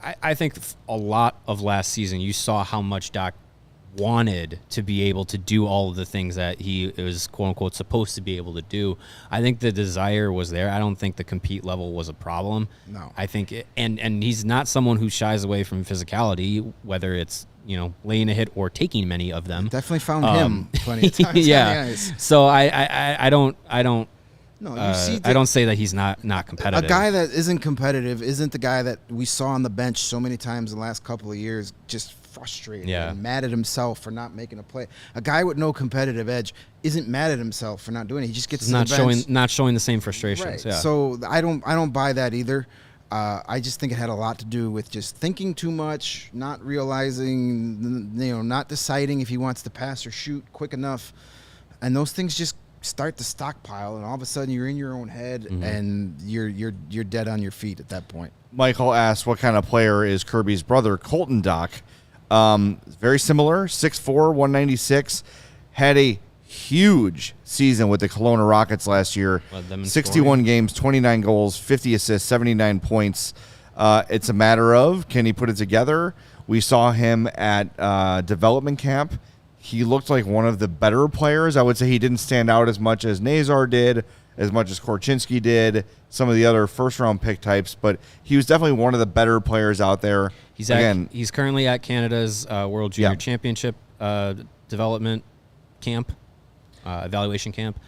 I think a lot of last season you saw how much Doc wanted to be able to do all of the things that he was quote unquote supposed to be able to do. I think the desire was there. I don't think the compete level was a problem. No. I think and he's not someone who shies away from physicality, whether it's laying a hit or taking many of them. Definitely found him plenty of times. Yeah. On the ice. So I don't. No, you see, I don't say that he's not competitive. A guy that isn't competitive isn't the guy that we saw on the bench so many times in the last couple of years, just frustrated and mad at himself for not making a play. A guy with no competitive edge isn't mad at himself for not doing it. He just gets to the bench. not showing the same frustrations. Right. Yeah. So I don't buy that either. I just think it had a lot to do with just thinking too much, not realizing, not deciding if he wants to pass or shoot quick enough, and those things just start to stockpile, and all of a sudden you're in your own head and you're dead on your feet at that point. Michael asked, what kind of player is Kirby's brother, Colton Dach? Very similar, 6'4", 196, had a huge season with the Kelowna Rockets last year. 61 games, 29 goals, 50 assists, 79 points. It's a matter of, can he put it together? We saw him at development camp. He looked like one of the better players. I would say he didn't stand out as much as Nazar did, as much as Korchinski did, some of the other first-round pick types, but he was definitely one of the better players out there. He's currently at Canada's World Junior Championship development camp, evaluation camp.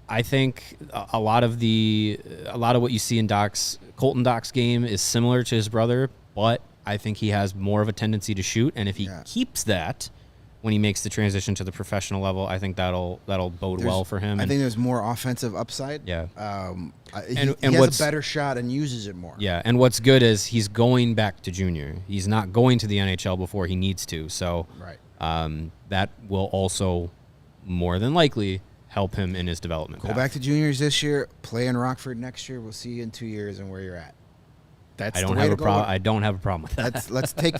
I think a lot of what you see in Colton Dach's game is similar to his brother, but I think he has more of a tendency to shoot, and if he keeps that when he makes the transition to the professional level, I think that'll bode well for him. I think there's more offensive upside. Yeah. He has a better shot and uses it more. Yeah, and what's good is he's going back to junior. He's not going to the NHL before he needs to. So that will also more than likely help him in his development. Go back to juniors this year, play in Rockford next year. We'll see you in 2 years and where you're at. I don't have a problem with that. Let's take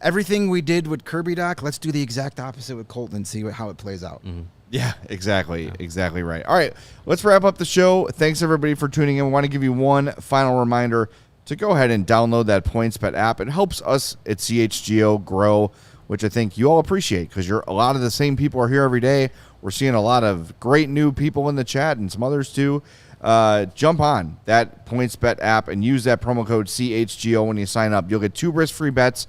everything we did with Kirby Dach. Let's do the exact opposite with Colton and see how it plays out. Mm-hmm. Yeah, exactly. Yeah. Exactly right. All right, let's wrap up the show. Thanks, everybody, for tuning in. We want to give you one final reminder to go ahead and download that PointsBet app. It helps us at CHGO grow, which I think you all appreciate because a lot of the same people are here every day. We're seeing a lot of great new people in the chat and some others too. jump on that PointsBet app and use that promo code CHGO when you sign up. You'll get 2 risk-free bets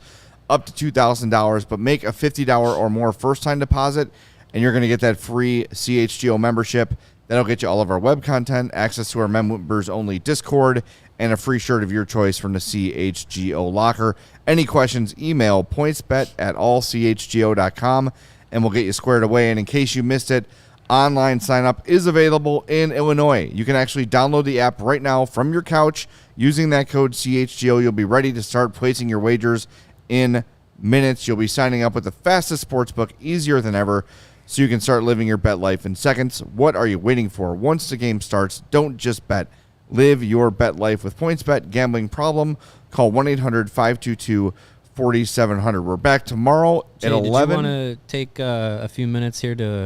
up to $2,000, but make a $50 or more first-time deposit, and you're going to get that free CHGO membership. That'll get you all of our web content, access to our members-only Discord, and a free shirt of your choice from the CHGO locker. Any questions, email pointsbet@allchgo.com, and we'll get you squared away. And in case you missed it, online sign-up is available in Illinois. You can actually download the app right now from your couch. Using that code CHGO, you'll be ready to start placing your wagers in minutes. You'll be signing up with the fastest sportsbook, easier than ever, so you can start living your bet life in seconds. What are you waiting for? Once the game starts, don't just bet. Live your bet life with PointsBet. Gambling problem? Call 1-800-522-4700. We're back tomorrow Jay, at 11. Did you want to take a few minutes here to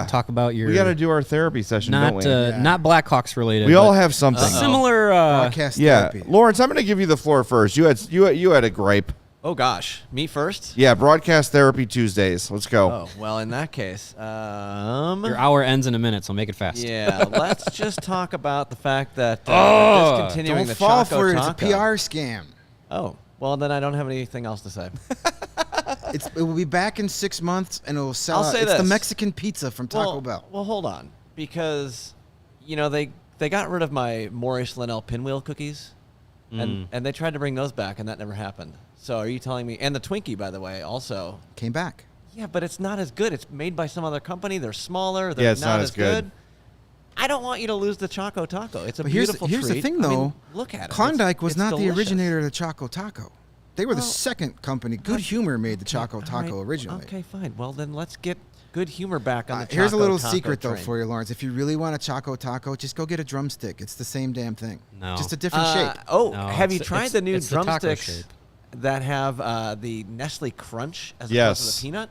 talk about your... We got to do our therapy session, don't we? Not Blackhawks related. We all have something. Similar... Broadcast therapy. Lawrence, I'm going to give you the floor first. You had a gripe. Oh, gosh. Me first? Yeah, Broadcast Therapy Tuesdays. Let's go. Oh, well, in that case, your hour ends in a minute, so make it fast. Yeah, let's just talk about the fact that we're discontinuing Don't the fall Choco for it. Taco. It's a PR scam. Oh, well, then I don't have anything else to say. It will be back in 6 months, and it will sell I'll out. say It's the this. Mexican pizza from Taco Bell. Well, hold on, because they got rid of my Maurice Linnell pinwheel cookies, and they tried to bring those back, and that never happened. So are you telling me? And the Twinkie, by the way, also Came back. Yeah, but it's not as good. It's made by some other company. They're smaller. They're Yeah, it's not as good. I don't want you to lose the Choco Taco. It's a But beautiful here's treat. the thing, I though. mean, look at it. Klondike was It's not the delicious. originator of the Choco Taco. They were the second company. Good Humor made the Choco All Taco right. originally. Okay, fine. Well, then let's get Good Humor back on the Choco Here's a little Taco secret, though, train. for you, Lawrence. If you really want a Choco Taco, just go get a drumstick. It's the same damn thing. No. Just a different shape. Oh, No, have you it's- tried it's- the new it's the taco drumsticks shape. that have the Nestle Crunch as Yes. opposed to the peanut?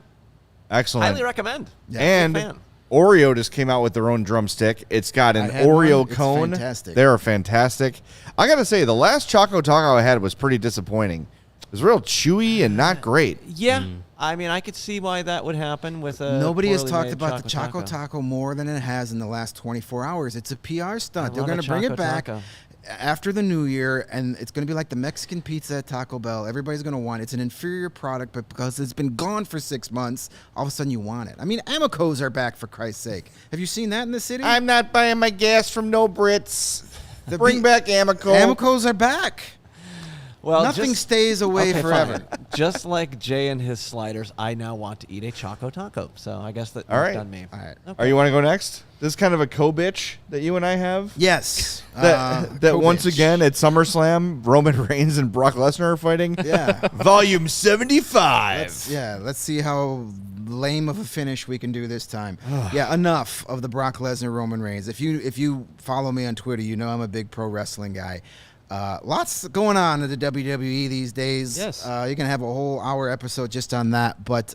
Excellent. Highly recommend. Yeah. And Big fan. Oreo just came out with their own drumstick. It's got an I had Oreo one. It's cone. fantastic. They are fantastic. I got to say, the last Choco Taco I had was pretty disappointing. It was real chewy and not great. Yeah, I mean, I could see why that would happen with a Nobody has poorly talked made about the Choco Taco more than it has in the last 24 hours. It's a PR stunt. They're love going a to bring it Choco back Taco. after the new year, and it's going to be like the Mexican pizza at Taco Bell. Everybody's going to want it. It's an inferior product, but because it's been gone for 6 months, all of a sudden you want it. I mean, Amicos are back, for Christ's sake. Have you seen that in the city? I'm not buying my gas from No Brits. The Bring back Amico. Amicos are back. Well, Nothing just- stays away okay, forever. fine. Just like Jay and his sliders, I now want to eat a Choco Taco. So I guess that All right. done me. All right. Are you want to go next? This is kind of a co-bitch that you and I have. Yes. That once co-bitch. again at SummerSlam, Roman Reigns and Brock Lesnar are fighting. Yeah. Volume 75. Let's see how lame of a finish we can do this time. Yeah, enough of the Brock Lesnar Roman Reigns. If you follow me on Twitter, you know I'm a big pro wrestling guy. Lots going on in the WWE these days. Yes. You can have a whole hour episode just on that. But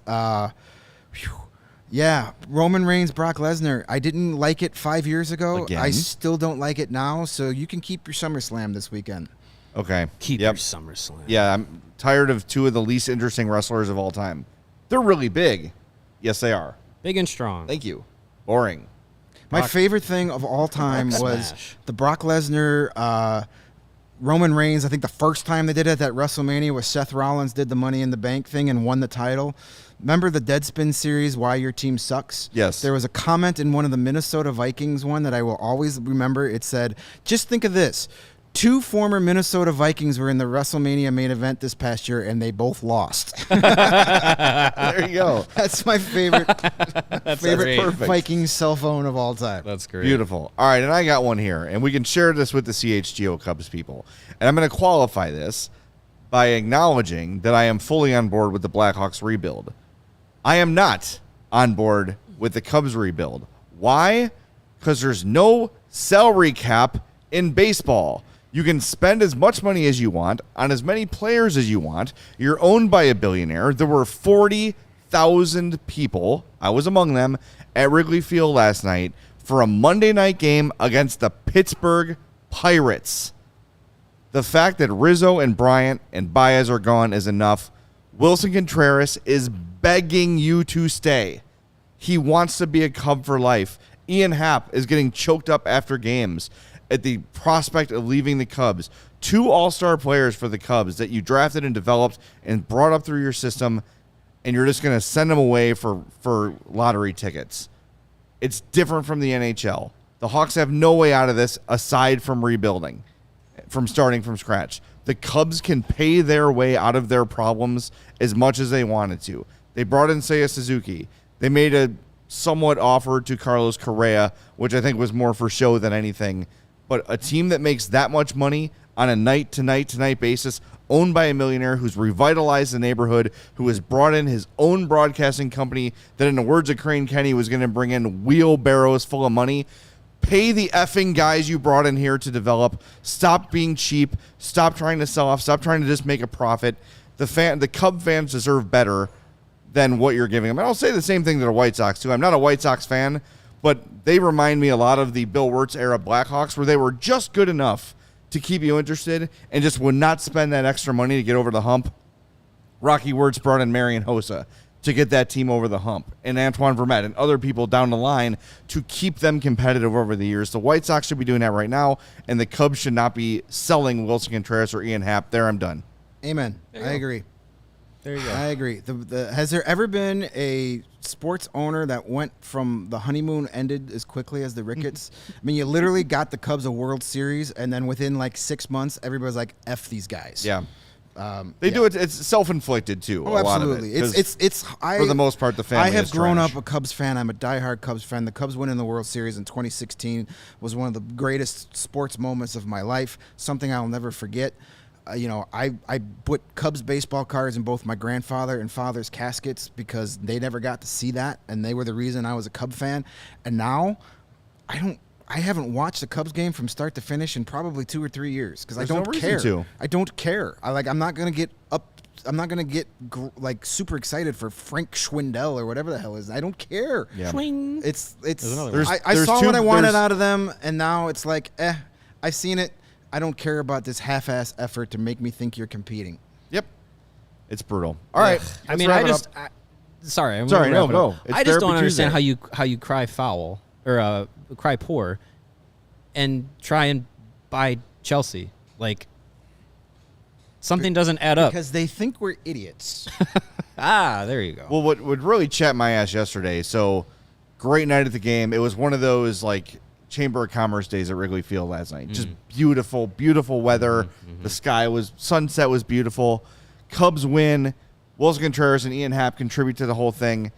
yeah, Roman Reigns, Brock Lesnar. I didn't like it 5 years ago. Again? I still don't like it now. So you can keep your SummerSlam this weekend. Okay. Keep Yep. your SummerSlam. Yeah, I'm tired of two of the least interesting wrestlers of all time. They're really big. Yes, they are. Big and strong. Thank you. Boring. My Brock- favorite thing of all time Brock was Smash. the Brock Lesnar, Roman Reigns. I think the first time they did it at WrestleMania was Seth Rollins did the Money in the Bank thing and won the title. Remember the Deadspin series, Why Your Team Sucks? Yes. There was a comment in one of the Minnesota Vikings one that I will always remember. It said, just think of this. 2 former Minnesota Vikings were in the WrestleMania main event this past year, and they both lost. There you go. That's my favorite great. Perfect. Vikings cell phone of all time. That's great. Beautiful. All right, and I got one here, and we can share this with the CHGO Cubs people. And I'm going to qualify this by acknowledging that I am fully on board with the Blackhawks rebuild. I am not on board with the Cubs rebuild. Why? Because there's no salary cap in baseball. You can spend as much money as you want on as many players as you want. You're owned by a billionaire. There were 40,000 people, I was among them, at Wrigley Field last night for a Monday night game against the Pittsburgh Pirates. The fact that Rizzo and Bryant and Baez are gone is enough. Wilson Contreras is begging you to stay. He wants to be a Cub for life. Ian Happ is getting choked up after games at the prospect of leaving the Cubs. 2 all-star players for the Cubs that you drafted and developed and brought up through your system, and you're just going to send them away for lottery tickets. It's different from the NHL. The Hawks have no way out of this aside from rebuilding, from starting from scratch. The Cubs can pay their way out of their problems as much as they wanted to. They brought in Seiya Suzuki. They made a somewhat offer to Carlos Correa, which I think was more for show than anything. But a team that makes that much money on a night-to-night basis, owned by a millionaire who's revitalized the neighborhood, who has brought in his own broadcasting company that, in the words of Crane Kenny, was going to bring in wheelbarrows full of money. Pay the effing guys you brought in here to develop. Stop being cheap. Stop trying to sell off. Stop trying to just make a profit. The Cub fans deserve better than what you're giving them. And I'll say the same thing to the White Sox, too. I'm not a White Sox fan, but they remind me a lot of the Bill Wirtz era Blackhawks, where they were just good enough to keep you interested and just would not spend that extra money to get over the hump. Rocky Wirtz brought in Marian Hossa to get that team over the hump, and Antoine Vermette and other people down the line to keep them competitive over the years. The White Sox should be doing that right now, and the Cubs should not be selling Wilson Contreras or Ian Happ. There, I'm done. Amen. I agree. There you go. I agree. Has there ever been a sports owner that went from the honeymoon ended as quickly as the Ricketts? I mean, you literally got the Cubs a World Series, and then within like 6 months, everybody's like, F these guys. Yeah. They do it. It's self-inflicted too. Oh, absolutely. It's for the most part, the family. I have is grown trash. up a Cubs fan. I'm a diehard Cubs fan. The Cubs winning the World Series in 2016 was one of the greatest sports moments of my life. Something I'll never forget. I put Cubs baseball cards in both my grandfather and father's caskets because they never got to see that, and they were the reason I was a Cub fan. And now, I haven't watched a Cubs game from start to finish in probably 2 or 3 years because I don't care. I don't care. I'm not gonna get up. I'm not gonna get like super excited for Frank Schwindel or whatever the hell is. I don't care. Yeah. It's. There's I saw what I wanted out of them, and now it's like, I've seen it. I don't care about this half-ass effort to make me think you're competing. Yep. It's brutal. All right. I mean, sorry, no, go. I just don't understand how you cry foul or cry poor and try and buy Chelsea. Like, something doesn't add up. Because they think we're idiots. There you go. Well, what would really chat my ass yesterday, so great night at the game. It was one of those, like, Chamber of Commerce days at Wrigley Field last night. Just beautiful, beautiful weather. The sunset was beautiful. Cubs win. Wilson Contreras and Ian Happ contribute to the whole thing.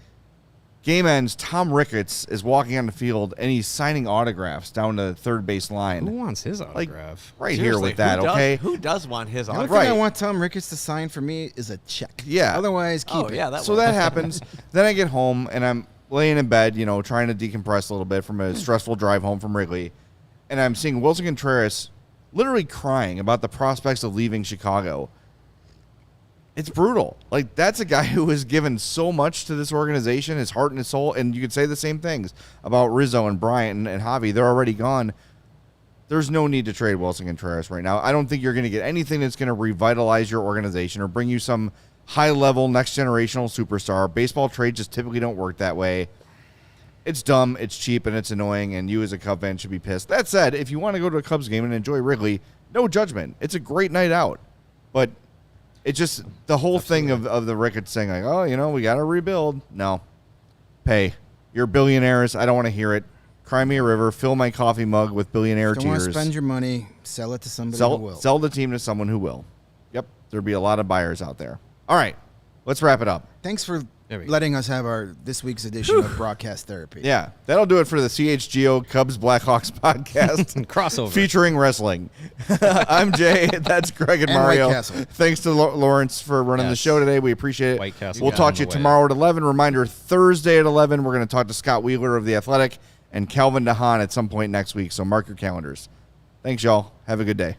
Game ends. Tom Ricketts is walking on the field, and he's signing autographs down the third base line. Who wants his autograph? Right Seriously, here with that, okay? Who does want his The only autograph? thing I want Tom Ricketts to sign for me is a check. Yeah. Otherwise, keep it. Yeah, So that happens. Then I get home, and I'm laying in bed, trying to decompress a little bit from a stressful drive home from Wrigley, and I'm seeing Wilson Contreras literally crying about the prospects of leaving Chicago. It's brutal. Like, that's a guy who has given so much to this organization, his heart and his soul, and you could say the same things about Rizzo and Bryant and Javi. They're already gone. There's no need to trade Wilson Contreras right now. I don't think you're going to get anything that's going to revitalize your organization or bring you some high-level, next-generational superstar. Baseball trades just typically don't work that way. It's dumb, it's cheap, and it's annoying, and you as a Cub fan should be pissed. That said, if you want to go to a Cubs game and enjoy Wrigley, no judgment. It's a great night out. But it's just the whole thing of the Ricketts saying, like, we got to rebuild. No. Pay. You're billionaires. I don't want to hear it. Cry me a river. Fill my coffee mug with billionaire If you don't want tears. to spend your money, sell it to somebody who will. Sell the team to someone who will. Yep. There'll be a lot of buyers out there. All right. Let's wrap it up. Thanks for There we go. letting us have this week's edition of Broadcast Therapy. Yeah. That'll do it for the CHGO Cubs Blackhawks podcast. Crossover. Featuring wrestling. I'm Jay. That's Greg and Mario. White Castle. Thanks to Lawrence for running the Yes. show today. We appreciate it. White Castle We'll got talk in to you the way. tomorrow at 11. Reminder, Thursday at 11, we're going to talk to Scott Wheeler of The Athletic and Calvin DeHaan at some point next week. So mark your calendars. Thanks, y'all. Have a good day.